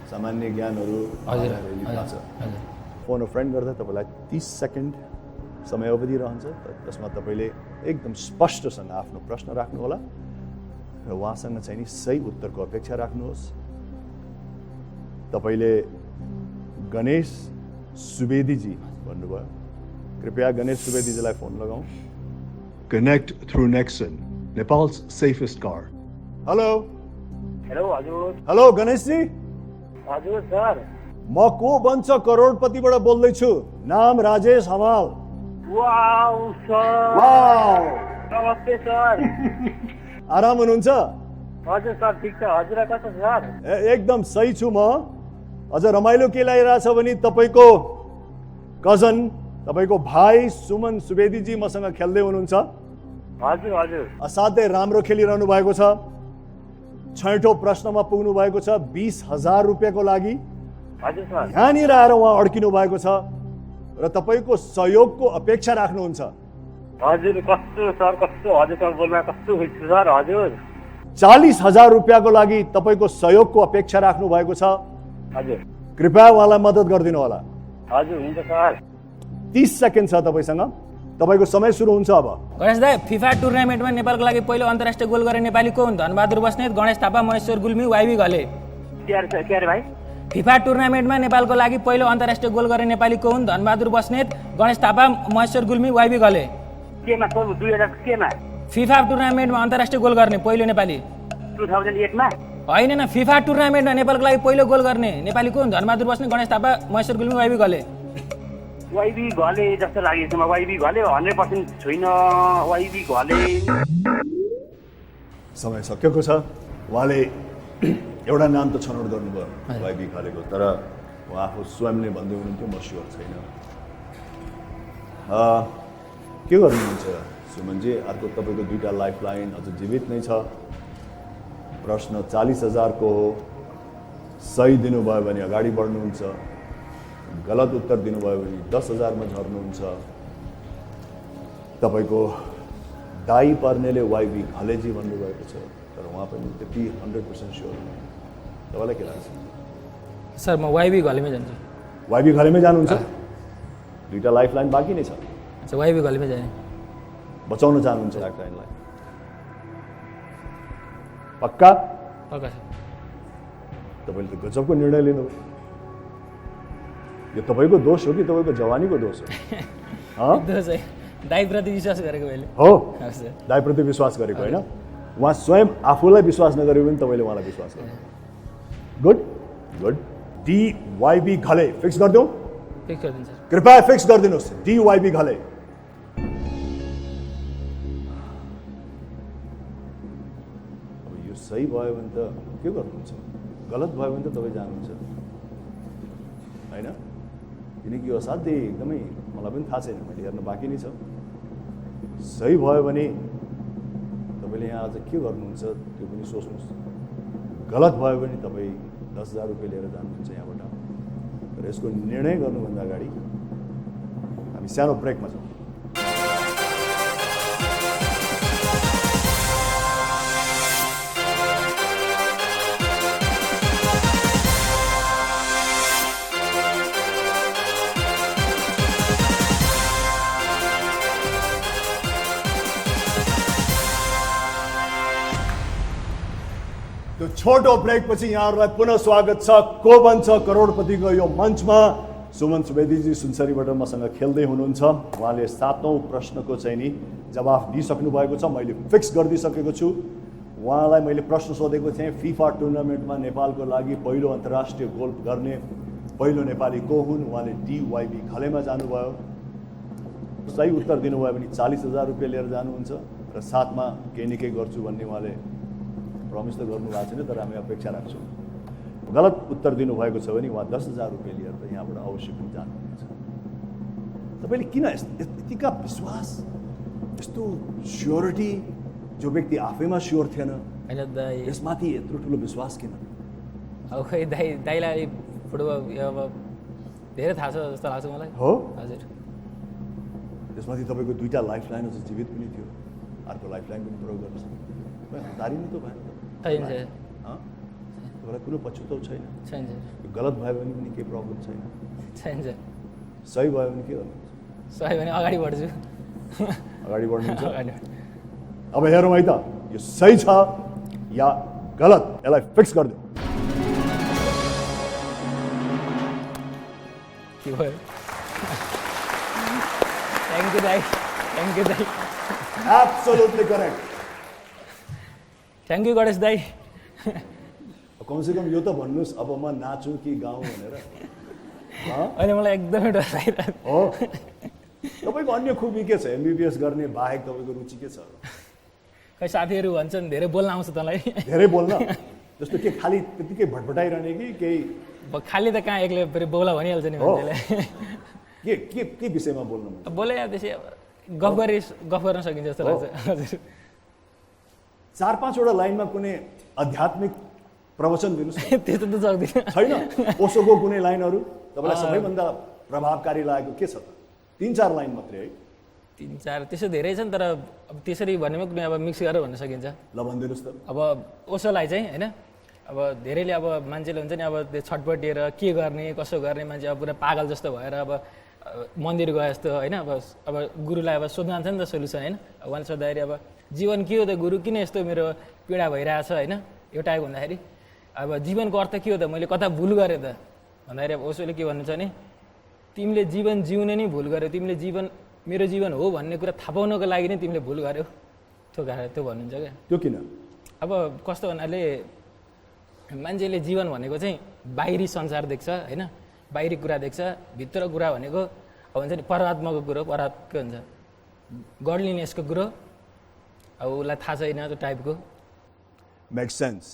सामान्य ज्ञानहरू हजुर फोन अ फ्रेन्ड गर्दा तपाईलाई 30 सेकेन्ड समय अवधि रहन्छ त्यसमा तपाईले एकदम स्पष्टसँग आफ्नो प्रश्न राख्नु होला र उहाँसँग चाहिँ नि सही उत्तरको अपेक्षा राख्नुहोस् तपाईले गणेश सुवेदीजी भन्नुभयो कृपया गणेश सुवेदीजीलाई फोन लगाऊ connect through Nexon Nepals safest car hello हजुर हेलो गणेशजी हजुर सर म को बन्छ करोडपतिबाट बोल्दैछु नाम Rajesh Hamal wow sir wow नमस्ते सर आराम हुनुहुन्छ हजुर सर ठिक छ हजुर कस्तो छ सर एकदम सही छु म अझ रमाइलो के लागिरहेछ भने तपाईको कजन तपाईको भाइ सुमन सुवेदीजी मसँग खेल्दै हुनुहुन्छ हजुर हजुर असाध्यै राम्रो खेलिरहनु भएको छ 6औं प्रश्नमा पुग्नु भएको छ 20,000 रुपियाँको लागि हजुर सर यहाँनिर आएर उहाँ अड्किनु भएको छ र तपाईको सहयोगको अपेक्षा राख्नुहुन्छ हजुर कस्तो सर कस्तो हजुर सर बोल्न कस्तो खुसी सर हजुर 40,000 रुपियाँको लागि तपाईको सहयोगको अपेक्षा राख्नु भएको छ हजुर कृपया उहाँलाई मद्दत गरिदिनु होला हजुर हुन्छ सर 30 सेकेन्ड छ तपाईसँग तपाईको समय सुरु हुन्छ अब गणेश दाइ फिफा टुर्नामेन्टमा नेपालको लागि पहिलो अन्तर्राष्ट्रिय गोल गर्ने नेपाली को हुन् धनबहादुर बस्नेत गणेश थापा महेश्वर गुल्मी वाइबी घले के अरे भाइ फिफा टुर्नामेन्टमा नेपालको लागि पहिलो अन्तर्राष्ट्रिय गोल गर्ने नेपाली को हुन् धनबहादुर बस्नेत गणेश थापा महेश्वर गुल्मी वाइबी घले केमा 2000 केमा फिफा टुर्नामेन्टमा अन्तर्राष्ट्रिय गोल गर्ने पहिलो नेपाली 2008 मा होइन न फिफा टुर्नामेन्टमा नेपालको लागि पहिलो गोल गर्ने नेपाली को हुन् धनबहादुर बस्नेत गणेश थापा महेश्वर गुल्मी वाइबी घले वाइबी घले जस्तो लागेको छ वाइबी घले 100% छैन वाइबी घले समय सकिएको छ उहाँले एउटा नाम त छनौट गर्नुभयो वाइबी घलेको तर उहाँ आफू स्वयंले भन्दै हुनुहुन्थ्यो म स्योर छैन के गर्नुहुन्छ सुमनजी अर्को तपाईँको 2टा लाइफलाइन अझ जीवित नै छ प्रश्न 40,000 को हो सही दिनुभयो भने अगाडि बढ्नुहुन्छ गलत उत्तर दिनुभयो भने 10,000 मा झर्नुहुन्छ तपाईको दाई पर्नेले वाइबी घलेजी भन्नुभएको छ तर उहाँ पनि त्यति 100% स्योर हुनुहुन्न तपाईलाई के लाग्छ सर म वाइबी घलेमै जान्छु वाइबी घलेमै जानुहुन्छ 2टा लाइफलाइन बाँकी नै छ अच्छा वाइबी घलेमै जाने बचाउन चाहनुहुन्छ लाइफलाइनलाई पक्का पक्का तपाईँले त गजबको निर्णय लिनुभयो। यो तपाईँको दोष हो कि तपाईँको जवानीको दोष हो? दोष है, दाइप्रति विश्वास गरेको मैले। हो, दाइप्रति विश्वास गरेको होइन, उहाँ स्वयं आफूलाई विश्वास नगरेको पनि तपाईँले उहाँलाई विश्वास गर्नु। Good good. DYB Ghale fix गरिदिउँ? फिक्स गरिदिन्छ। कृपया फिक्स गरिदिनुहोस् DYB घले। अब यो सही भयो भने त के गर्नुहुन्छ, गलत भयो भने त तपाईँ जानुहुन्छ होइन, किनकि यो असाध्यै एकदमै मलाई पनि थाहा छैन, मैले हेर्न बाँकी नै छ। सही भयो भने तपाईँले यहाँ आज के गर्नुहुन्छ त्यो पनि सोच्नुहोस्। गलत भयो भने तपाईँ 10,000 रुपियाँ लिएर जानुहुन्छ यहाँबाट। तर यसको निर्णय गर्नुभन्दा अगाडि हामी सानो ब्रेकमा छौँ। त्यो छोटो ब्रेक पछि यहाँहरूलाई पुनः स्वागत छ को बन्छ करोडपतिको यो मञ्चमा। सुमन सुवेदीजी सुनसरीबाट मसँग खेल्दै हुनुहुन्छ। उहाँले 7औं प्रश्नको चाहिँ नि जवाफ दिइसक्नु भएको छ, मैले फिक्स गरिदिइसकेको छु। उहाँलाई मैले प्रश्न सोधेको थिएँ, फिफा टुर्नामेन्टमा नेपालको लागि पहिलो अन्तर्राष्ट्रिय गोल गर्ने पहिलो नेपाली को हुन्? उहाँले DYB घलेमा जानुभयो। सही उत्तर दिनुभयो भने 40,000 रुपियाँ लिएर जानुहुन्छ र साथमा केही न केही गर्छु भन्ने उहाँले प्रमिस त गर्नु भएको छैन, तर हामी अपेक्षा राख्छौँ। गलत उत्तर दिनुभएको छ भने उहाँ 10,000 रुपियाँ लिएर त यहाँबाट अवश्य पनि जानुहुनेछ। तपाईँले किन यतिका विश्वास, यस्तो स्योरिटी, जो व्यक्ति आफैमा स्योर थिएन, यसमाथि यत्रो ठुलो विश्वास किन? अब खै दाइलाई फुटबल अब धेरै थाहा छ जस्तो लाग्छ मलाई। हो हजुर। त्यसमाथि तपाईँको 2टा लाइफलाइन चाहिँ जीवित पनि थियो, अर्को लाइफलाइन पनि प्रयोग गर्न सक्छ। हतारिनु त भएन तपाईँलाई कुनै पछुतो छैन? छैन। गलत भयो भने पनि केही प्रब्लम छैन? छैन। सही भयो भने के गर्नुहुन्छ? सही भने अगाडि बढ्छु। अगाडि बढ्नुहुन्छ? अब हेरौँ है त यो सही छ या गलत, यसलाई फिक्स गरिदिउँ। के भयो? थ्याङ्क यू दाइ, थ्याङ्क यू दाइ। Absolutely correct. Thank you Ganesh दाइ। कमसेकम यो त भन्नुहोस् अब म नाचुँ कि गाउँ भनेर। अहिले मलाई एकदमै डर लागिरहेको हो। तपाईँको अन्य खुबी के छ? MBBS गर्ने बाहेक तपाईँको रुचि के छ? खै साथीहरू भन्छन् धेरै बोल्न आउँछ तँलाई। धेरै बोल्न? जस्तो के खालि त्यतिकै भटभटाइरहने कि केही? खालि त कहाँ एक्लै फेरि बोला भनिहाल्छ नि मान्छेले। के विषयमा बोल्नु? बोले त्यसै गफ गर्न सकिन्छ जस्तो लाग्छ। हजुर। 4-5 वटा लाइनमा कुनै आध्यात्मिक प्रवचन दिनुहोस्। त्यस्तो त सक्दिनँ। छैन? ओशोको कुनै लाइनहरू तपाईँलाई सबैभन्दा प्रभावकारी लागेको के छ त? 3-4 लाइन मात्रै है? 3-4 त्यसो धेरै छन्, तर अब त्यसरी भन्नेमा कुनै अब मिक्स गरेर भन्न सकिन्छ। ल भनिदिनुहोस् त। अब ओशोलाई चाहिँ होइन, अब धेरैले अब मान्छेले हुन्छ नि अब त्यो छटपटिएर के गर्ने कसो गर्ने, मान्छे अब पुरा पागल जस्तो भएर अब मन्दिर गए जस्तो होइन। अब गुरुलाई अब सोध्नु जान्छ नि त सोल्युसन होइन। उहाँले सोद्धाखेरि अब जीवन के हो त गुरु, किन यस्तो मेरो पीडा भइरहेछ होइन एउटा आएको भन्दाखेरि, अब जीवनको अर्थ के हो त, मैले कता भुल गरेँ त भन्दाखेरि अब ओशोले के भन्नुहुन्छ भने, तिमीले जीवन जिउने नै भुल गर्यौ, तिमीले जीवन मेरो जीवन हो भन्ने कुरा थाहा पाउनको लागि नै तिमीले भुल गर्यौ, त्यो भन्नुहुन्छ क्या। त्यो किन? अब कस्तो भन्नाले मान्छेले जीवन भनेको चाहिँ बाहिरी संसार देख्छ होइन, बाहिरी कुरा देख्छ, भित्र कुरा भनेको अब हुन्छ नि परमात्माको कुरो, के हुन्छ गडलिनेसको कुरो, अब उसलाई थाहा छैन त्यो टाइपको। Make sense.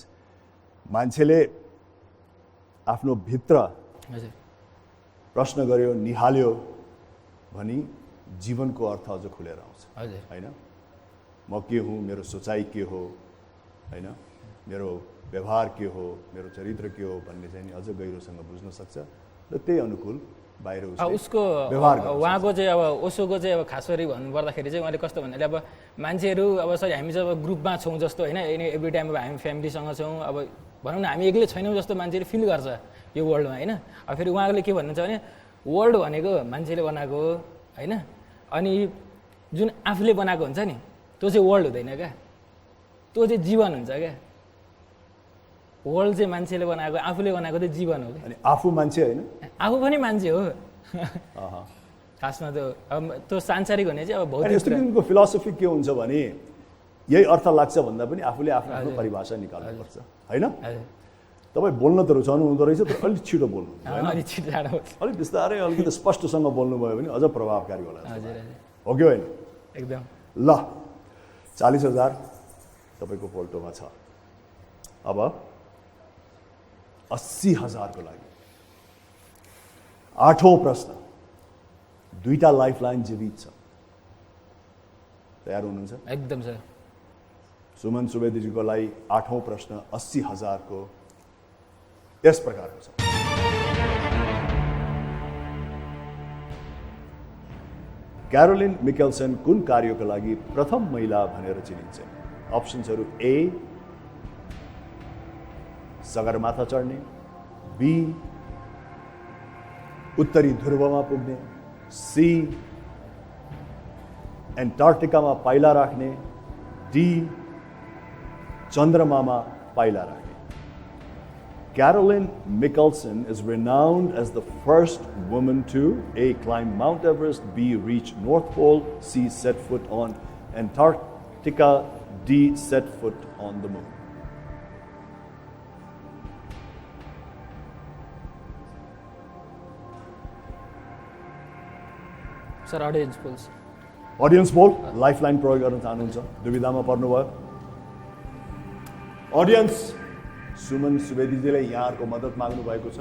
मान्छेले आफ्नो भित्र प्रश्न गर्यो, निहाल्यो भनी जीवनको अर्थ अझ खुलेर आउँछ होइन। म के हुँ, मेरो सोचाइ के हो होइन, मेरो व्यवहार के हो, मेरो चरित्र के हो भन्ने चाहिँ अझ गहिरोसँग बुझ्न सक्छ र त्यही अनुकूल बाहिर उसको उहाँको चाहिँ अब ओशोको चाहिँ अब खास गरी भन्नुपर्दाखेरि चाहिँ उहाँले कस्तो भन्नाले अब मान्छेहरू अब सरी हामी चाहिँ अब ग्रुपमा छौँ जस्तो होइन, एभ्री टाइम अब हामी फ्यामिलीसँग छौँ, अब भनौँ न हामी एक्लै छैनौँ जस्तो मान्छेले फिल गर्छ यो वर्ल्डमा होइन। अब फेरि उहाँले के भन्नुहुन्छ भने वर्ल्ड भनेको मान्छेले बनाएको होइन, अनि जुन आफूले बनाएको हुन्छ नि त्यो चाहिँ वर्ल्ड हुँदैन क्या, त्यो चाहिँ जीवन हुन्छ क्या। वर्ल्ड चाहिँ मान्छेले बनाएको आफूले बनाएको चाहिँ जीवन हो कि अनि आफू मान्छे होइन आफू पनि मान्छे हो खासमा त अब त्यो सांसारिक हुने चाहिँ अब अनि भौतिक यस्तो किसिमको फिलोसफी के हुन्छ भने यही अर्थ लाग्छ भन्दा पनि आफूले आफ्नो आफ्नो परिभाषा निकाल्नुपर्छ होइन तपाईँ बोल्न त रुचाउनु हुँदो रहेछ तर अलिक छिटो बोल्नु अलिक छिटो जाडो अलिक बिस्तारै अलिकति स्पष्टसँग बोल्नुभयो भने अझ प्रभावकारी होला हो कि होइन एकदम ल 40,000 तपाईँको पोल्टोमा छ अब 80,000 को लागि 8औं प्रश्न 2टा लाइफलाइन जीवित छ तयार हुनुहुन्छ एकदम सर सुमन सुवेदीजीको लागि 8औं प्रश्न 80,000 को यस प्रकारको छ क्यारोलिन मिकेल्सन कुन कार्यको लागि प्रथम महिला भनेर चिनिन्छन् अप्सन्सहरू ए सगरमाथा चढ्ने बी उत्तरी ध्रुवमा पुग्ने सी एन्टार्क्टिकामा पाइला राख्ने डी चन्द्रमामा पाइला राख्ने Caroline Michelson is renowned as the first woman to A. climb Mount Everest, B. reach North Pole, C. set foot on Antarctica, D. set foot on the moon. Sir audience polls Audience poll, lifeline प्रयोग गर्न चाहनुहुन्छ दुविधामा पर्नुभयो Audience Suman सुवेदीजीले यहाँहरुको मद्दत माग्नु भएको छ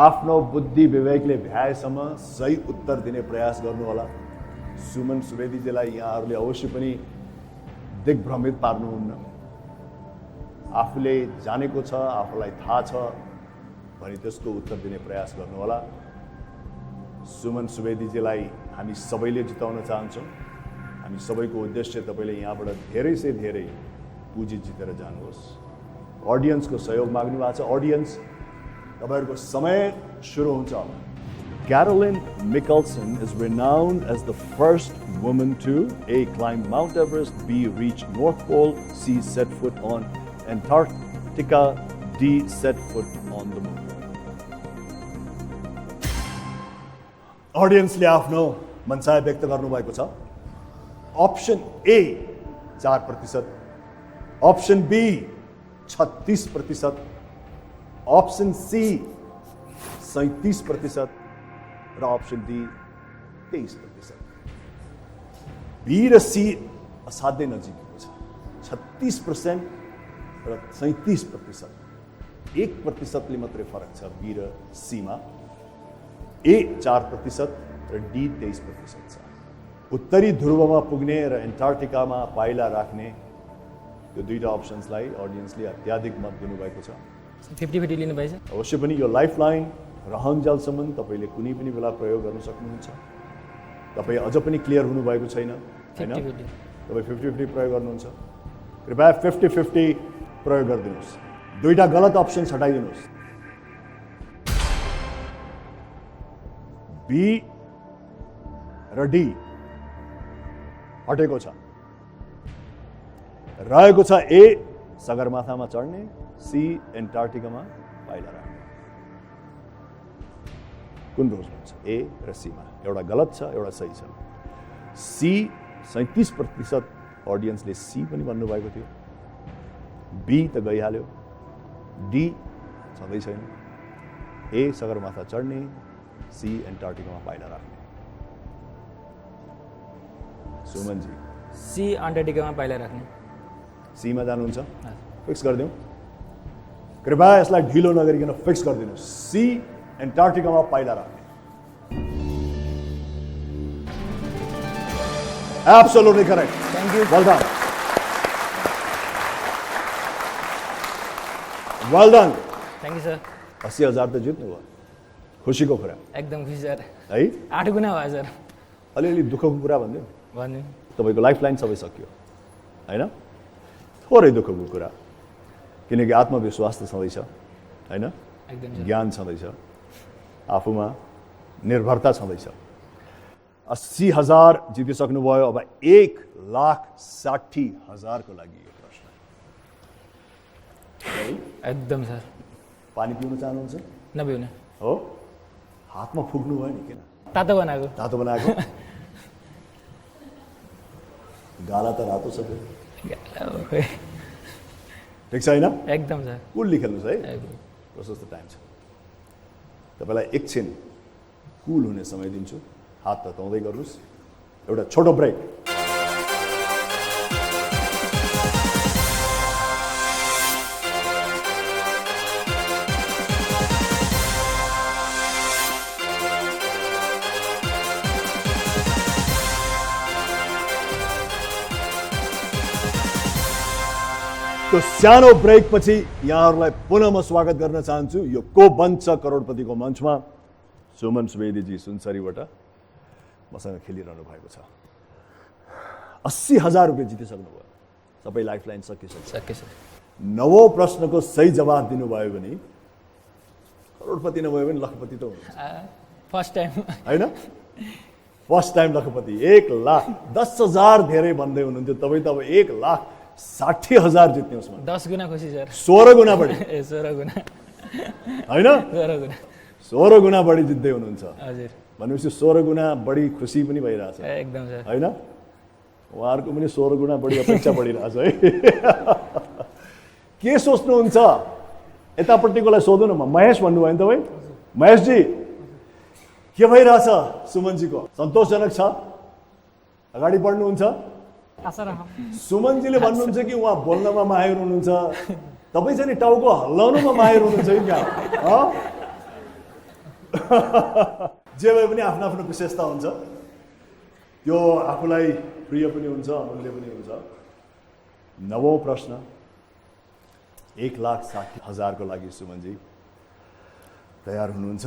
आफ्नो बुद्धि विवेकले भ्याएसम्म सही उत्तर दिने प्रयास गर्नु होला सुमन सुवेदीजीलाई यहाँहरुले अवश्य पनि दिग्भ्रमित पार्नुहुन्न आफूले जानेको छ आफूलाई थाहा छ भनी त्यसको उत्तर दिने प्रयास गर्नु होला सुमन सुवेदीजीलाई हामी सबैले जिताउन चाहन्छौं हामी सबैको उद्देश्य तपाईले यहाँबाट धेरै से धेरै पुँजी जितेर जानुहोस् ऑडियंस को सहयोग माग्नु भएको छ ऑडियंस तपाईहरुको समय सुरु हुन्छ Caroline Michelson is renowned as the first woman to A. climb Mount Everest, B. reach North Pole, C. set foot on Antarctica, D. set foot on the moon. ऑडियंसले आफ्नो मनसाय व्यक्त गर्नुभएको छ option A 4%, option B 36%, option C 37% र option D 23%. B र C असाध्यै नजिकको छ 36% र 37%. 1% ले मात्रै फरक छ बी र सी मा. ए 4% र डी 23% छ. उत्तरी ध्रुवमा पुग्ने र एन्टार्क्टिकामा पाइला राख्ने यो दुईटा अप्सन्सलाई ऑडियन्सले अत्याधिक मत दिनुभएको छ 50-50 लिनु भएछ अवश्य पनि यो लाइफलाइन रहन्जालसम्म तपाईले कुनै पनि बेला प्रयोग गर्न सक्नुहुन्छ तपाई अझ पनि क्लियर हुनु भएको छैन हैन तपाई 50-50 प्रयोग गर्नुहुन्छ कृपया 50-50 प्रयोग गरिदिनुस् दुईटा गलत अप्सन हटाइदिनुस् बी र डी हटेको छ रहेको छ ए सगरमाथामा चढ्ने सी एन्टार्क्टिकामा पाइला राख्ने कुन रोज्नुहुन्छ ए र सी मा एउटा गलत छ एउटा सही छ सी 37% ऑडियन्सले सी पनि भन्नु भएको थियो बी त गइहाल्यो डी छँदै छैन ए सगरमाथा चढ्ने सी एन्टार्क्टिकामा पाइला राख्ने सुमन जी सी एन्टार्क्टिकामा पाइला राख्ने सी मा जानुहुन्छ फिक्स गरिदिउँ कृपया यसलाई ढिलो नगरिकन फिक्स गरिदिनु सी एन्टार्क्टिकामा पाइला राख्ने absolutely correct thank you well done well done thank you sir 80,000 त जित्नु भयो खुसीको कुरा एकदम खुसी सर है 8 गुना भयो सर अलिअलि दुःखको कुरा भन्दियो भन्नु तपाईको लाइफलाइन सबै सकियो हैन थोरै दुःखको कुरा किनकि आत्मविश्वास त छँदैछ हैन ज्ञान छँदैछ आफूमा निर्भरता छँदैछ 80,000 जितिसक्नुभयो अब 1,60,000 को लागि यो प्रश्न एकदम सर पानी पिउन चाहनुहुन्छ नपिउने हो हातमा फुक्नु भयो नि किन तातो बनाएको तातो बनाएको गाला त रातो छ ठिक छ होइन एकदम सर कुलली खेल्नुहोस् है प्रशस्त टाइम छ तपाईँलाई एकछिन कुल हुने समय दिन्छु हात तताउँदै गर्नुहोस् एउटा छोटो ब्रेक तो सानो ब्रेक पछि यहाँहरूलाई पुनः म स्वागत गर्न चाहन्छु यो को बन्छ करोडपतिको मञ्चमा सुमन सुवेदीजी सुनसरीबाट मसँग खेलिरहनु भएको छ 80,000 रुपियाँ जितिसक्नुभयो सबै लाइफलाइन सकिसक्यो नवौं प्रश्नको सही जवाब दिनुभयो भने करोडपति नभयो भने लखपति त हुन्छ फर्स्ट टाइम हैन फर्स्ट टाइम लखपति 1,10,000 धेरै भन्दै हुनुहुन्थ्यो तपाईँ त अब 1,60,000 जित्ने उसमा 10 गुना खुसी सर 16 गुना बढी ए 16 गुना हैन 16 गुना बढी जित्दै हुनुहुन्छ हजुर भनेपछि 16 गुना बढी खुसी पनि भइरहेछ एकदम सर हैन उहाँहरुको पनि 16 गुना बढी अपेक्षा बढिरहेछ है के सोच्नुहुन्छ यतापट्टिकोलाई सोधौँ न महेश भन्नुभयो नि तपाईँ महेश जी के भइरहेछ सुमनजीको सन्तोषजनक छ अगाडि बढ्नुहुन्छ सुमनजीले भन्नुहुन्छ कि उहाँ बोल्नमा माहिर हुनुहुन्छ तपाईँ चाहिँ नि टाउको हल्लाउनुमा माहिर हुनुहुन्छ कि क्या जे भए पनि आफ्नो आफ्नो विशेषता हुन्छ त्यो आफूलाई प्रिय पनि हुन्छ अमूल्य पनि हुन्छ नवौं प्रश्न 1,60,000 को लागि सुमनजी तयार हुनुहुन्छ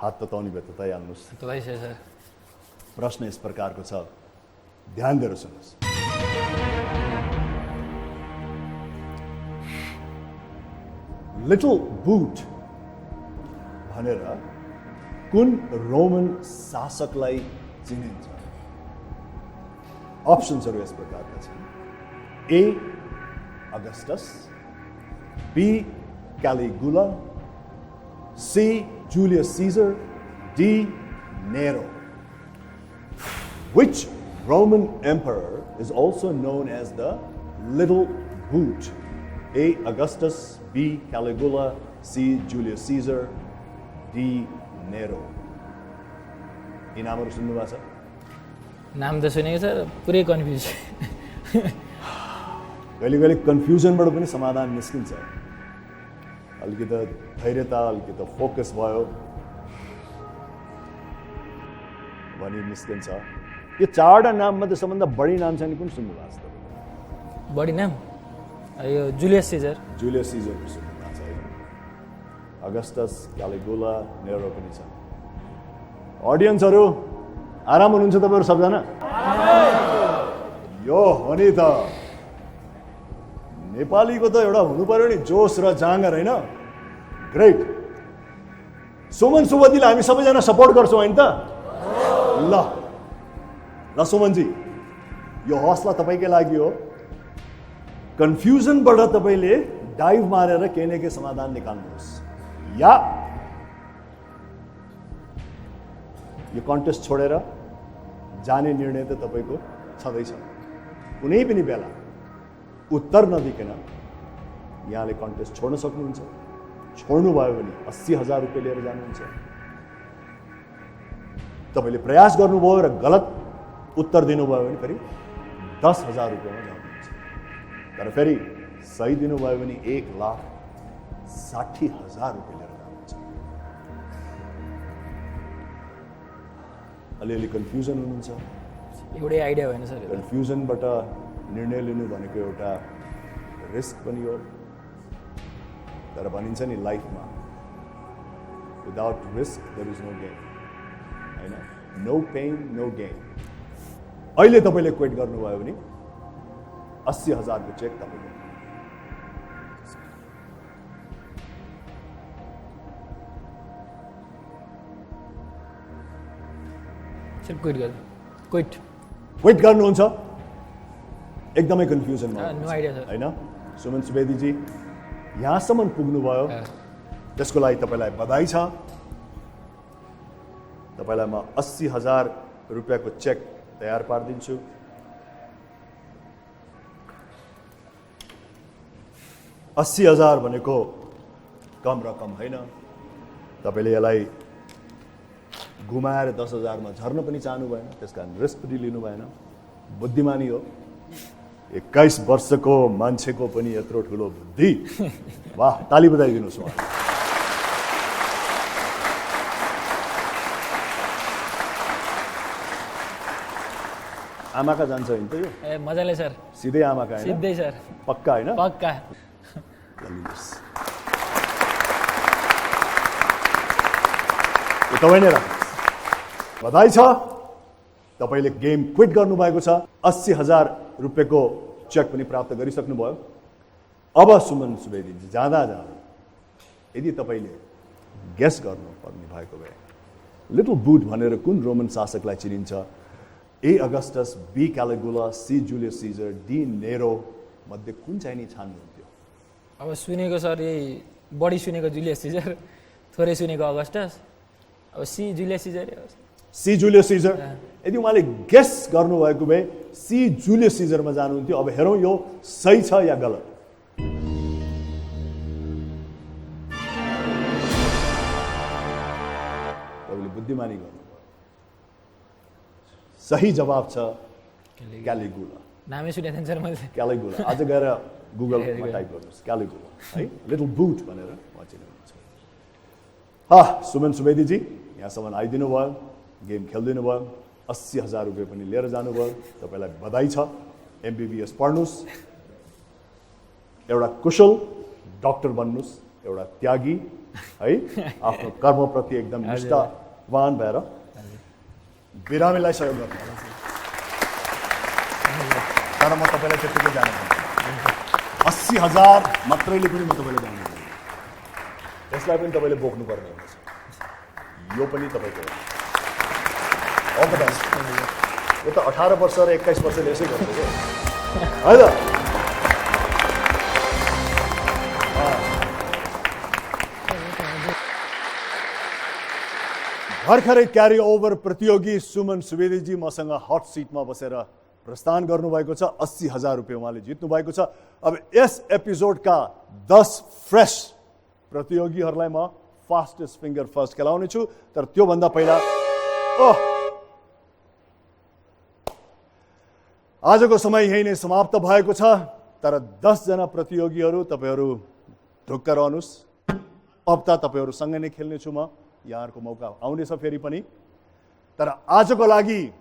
हात तताउने बेला तताइहाल्नुहोस् सर प्रश्न यस प्रकारको छ ध्यान दिएर सुन्नुहोस् लिटल बुट भनेर कुन रोमन शासकलाई चिनिन्छ अप्सन्सहरू यस प्रकारका छन् A Augustus B Caligula C Julius Caesar D Nero Which Roman emperor is also known as the Little Boot? A. Augustus, B. Caligula, C. Julius Caesar, D. Nero. यी नामहरू सुन्नुभएको छ नाम त सुनेको सर पुरै कन्फ्युज कहिले कहिले कन्फ्युजनबाट पनि समाधान निस्किन्छ अलिकति धैर्यता अलिकति फोकस भयो भनी निस्किन्छ यो चारवटा नाम मध्ये सबभन्दा बढी नाम चाहिँ कुन सुन्नुभएको छ बढी नाम यो जुलियस सीजर को सुन्नुभएको छ अगस्टस क्यालिगुला नेरो पनि छ अडियन्सहरू आराम हुनुहुन्छ तपाईँहरू सबजना यो हो नि त नेपालीको त एउटा हुनु पर्यो नि जोस र जाँगर हैन ग्रेट सुमन सुवेदीलाई हामी सबैजना सपोर्ट गर्छौँ हैन त ल सुमनजी यो हौसला तपाईँकै लागि हो कन्फ्युजनबाट तपाईँले डाइभ मारेर केही न केही समाधान निकाल्नुहोस् या यो कन्टेस्ट छोडेर जाने निर्णय त तपाईँको छँदैछ कुनै पनि बेला उत्तर नदिकन यहाँले कन्टेस्ट छोड्न सक्नुहुन्छ छोड्नुभयो भने 80,000 रुपियाँ लिएर जानुहुन्छ तपाईँले प्रयास गर्नुभयो र गलत उत्तर दिनुभयो भने फेरि 10,000 रुपियाँमा जानुहुन्छ तर फेरि सही दिनुभयो भने 1,60,000 रुपियाँ लिएर जानुहुन्छ अलिअलि कन्फ्युजन हुनुहुन्छ एउटै आइडिया भएन सर कन्फ्युजनबाट निर्णय लिनु भनेको एउटा रिस्क पनि हो तर भनिन्छ नि लाइफमा without risk there is no gain हैन नो पेन नो गेन अहिले तपाईँले क्विट गर्नुभयो भने 80,000 को चेक तपाईँको सर क्विट गर्नुहुन्छ एकदमै कन्फ्युजनमा नो आइडिया सर हैन सुमन सुवेदीजी यहाँसम्म पुग्नुभयो त्यसको लागि तपाईँलाई बधाई छ। तपाईँलाई म 80,000 रुपियाँको चेक तयार पारिदिन्छु। $80,000 भनेको कम रकम होइन। तपाईँले यसलाई घुमाएर 10,000 मा झर्न पनि चाहनु भएन, त्यसकारण रिस्क पनि लिनु भएन। बुद्धिमानी हो। 21 वर्षको मान्छेको पनि यत्रो ठुलो बुद्धि। वाह, ताली बजाइदिनुहोस् उहाँलाई। आमाका जान्छ होइन त यो? ए मजाले सर। सिधै आमाका हैन? सिधै सर। पक्का हैन? पक्का। तपाईँ नै राख्नुहोस्। बधाई छ, तपाईँले गेम क्विट गर्नुभएको छ। 80,000 रुपियाँको चेक पनि प्राप्त गरिसक्नुभयो। अब सुमन सुवेदीजी जाँदा यदि तपाईँले गेस गर्नुपर्ने भएको भए लिटल बुट भनेर कुन रोमन शासकलाई चिनिन्छ? A Augustus, B Caligula, C Julius Caesar, D Nero मध्ये कुन चाहिँ नि छान्नुहुन्थ्यो? अब सुनेको सर यही बढी सुनेको जुलियस सिजर, थोरै सुनेको अगस्टस। अब C Julius Caesar. C Julius Caesar. यदि उहाँले गेस गर्नुभएको भए सी जुलियस सिजरमा जानुहुन्थ्यो। अब हेरौँ यो सही छ या गलत। तपाईँले बुद्धिमानी गर्नु। सही जवाब छ क्यालिगुला। नामै सुनेको थिएन सर मैले। क्यालिगुला। आज गएर गुगलमा टाइप गर्नुहोस् क्यालिगुला है, लिटल बुट भनेर उहाँ चिन्नुहुन्छ। सुमन सुवेदीजी यहाँसम्म आइदिनु भयो, गेम खेलिदिनु भयो, 80,000 रुपियाँ पनि लिएर जानुभयो। तपाईँलाई बधाई छ। MBBS पढ्नुहोस्, एउटा कुशल डाक्टर बन्नुहोस्, एउटा त्यागी है, आफ्नो कर्मप्रति एकदम निष्ठावान भएर बिरामीलाई सहयोग गर्नु। तर म तपाईँलाई त्यतिकै जानु 80,000 मात्रैले पनि म तपाईँलाई जानु, त्यसलाई पनि तपाईँले बोक्नुपर्ने हुनेछ। यो पनि तपाईँको हो। यो त 18 वर्ष र 21 वर्षले यसै गर्छ क्या है त। भर्खरै क्यारी ओभर प्रतियोगी सुमन सुवेदीजी मसँग हट सिटमा बसेर प्रस्थान गर्नुभएको छ। 80,000 रुपियाँ उहाँले जित्नु भएको छ। अब यस एपिसोडका 10 फ्रेस प्रतियोगीहरूलाई म फास्टेस्ट फिङ्गर फर्स्ट खेलाउने छु। तर त्योभन्दा पहिला आजको समय यही नै समाप्त भएको छ। तर 10 जना प्रतियोगीहरू तपाईँहरू ढुक्क रहनुहोस्। अब त तपाईँहरूसँग नै खेल्नेछु म। यहाँहरूको मौका आउनेछ फेरि पनि। तर आजको लागि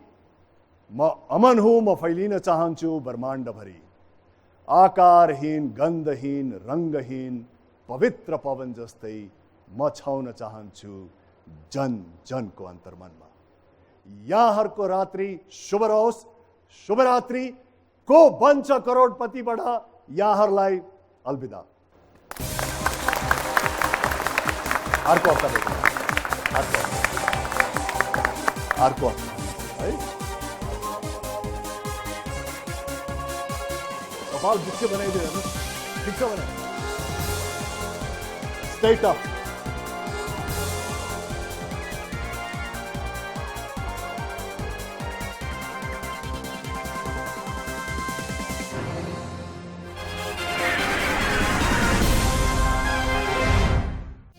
म अमन हुँ, म फैलिन चाहन्छु ब्रह्माण्डभरि। आकारहीन, गन्धहीन, रङ्गहीन पवित्र पवन जस्तै म छाउन चाहन्छु जन जनको अन्तर्मनमा। यहाँहरूको रात्रि शुभ रहोस्। शुभरात्रि। को बन्छ करोडपतिबाट यहाँहरूलाई अलविदा। अर्को हप्ता भेटौँ। अर्को है कपाल बिच्चे बनाइदियो हेर्नु। ठिक छ भने straight up.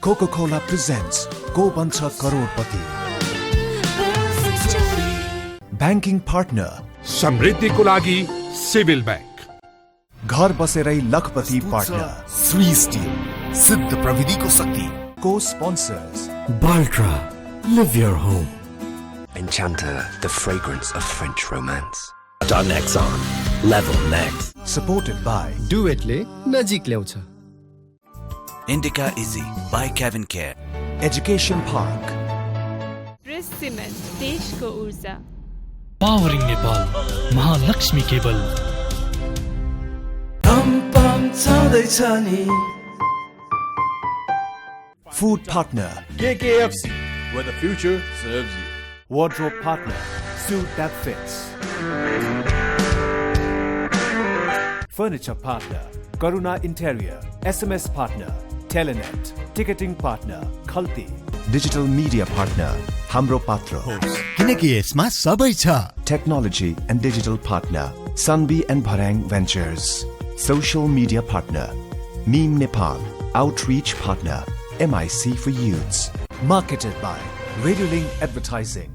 Coca-Cola presents Ko Bancha Karodpati. Banking partner समृद्धिको लागि सिभिल ब्याङ्क। घर बसेरै लखपति पार्टनर Sri Steel, सिद्ध प्रविधिको शक्ति। Co-sponsors Baltra, live your home. Enchanter, the fragrance of French romance. Tata Nexon, level next. supported by डुएटले नजिक ल्याउँछ। Indica Easy by Kevin Care. Education Park press cement देशको ऊर्जा। Powering Nepal Mahalaxmi cable. Food partner KKFC, where the future serves you. Wardrobe partner Suit That Fits. Furniture partner Karuna Interior, SMS partner, Telenet, ticketing partner, Khalti, digital media partner, Hamro Patro, किनकि यसमा सबै छ technology and digital partner, Sunbi and Bharang Ventures, social media partner, Meme Nepal, outreach partner, MIC for youths, marketed by Radio Link Advertising.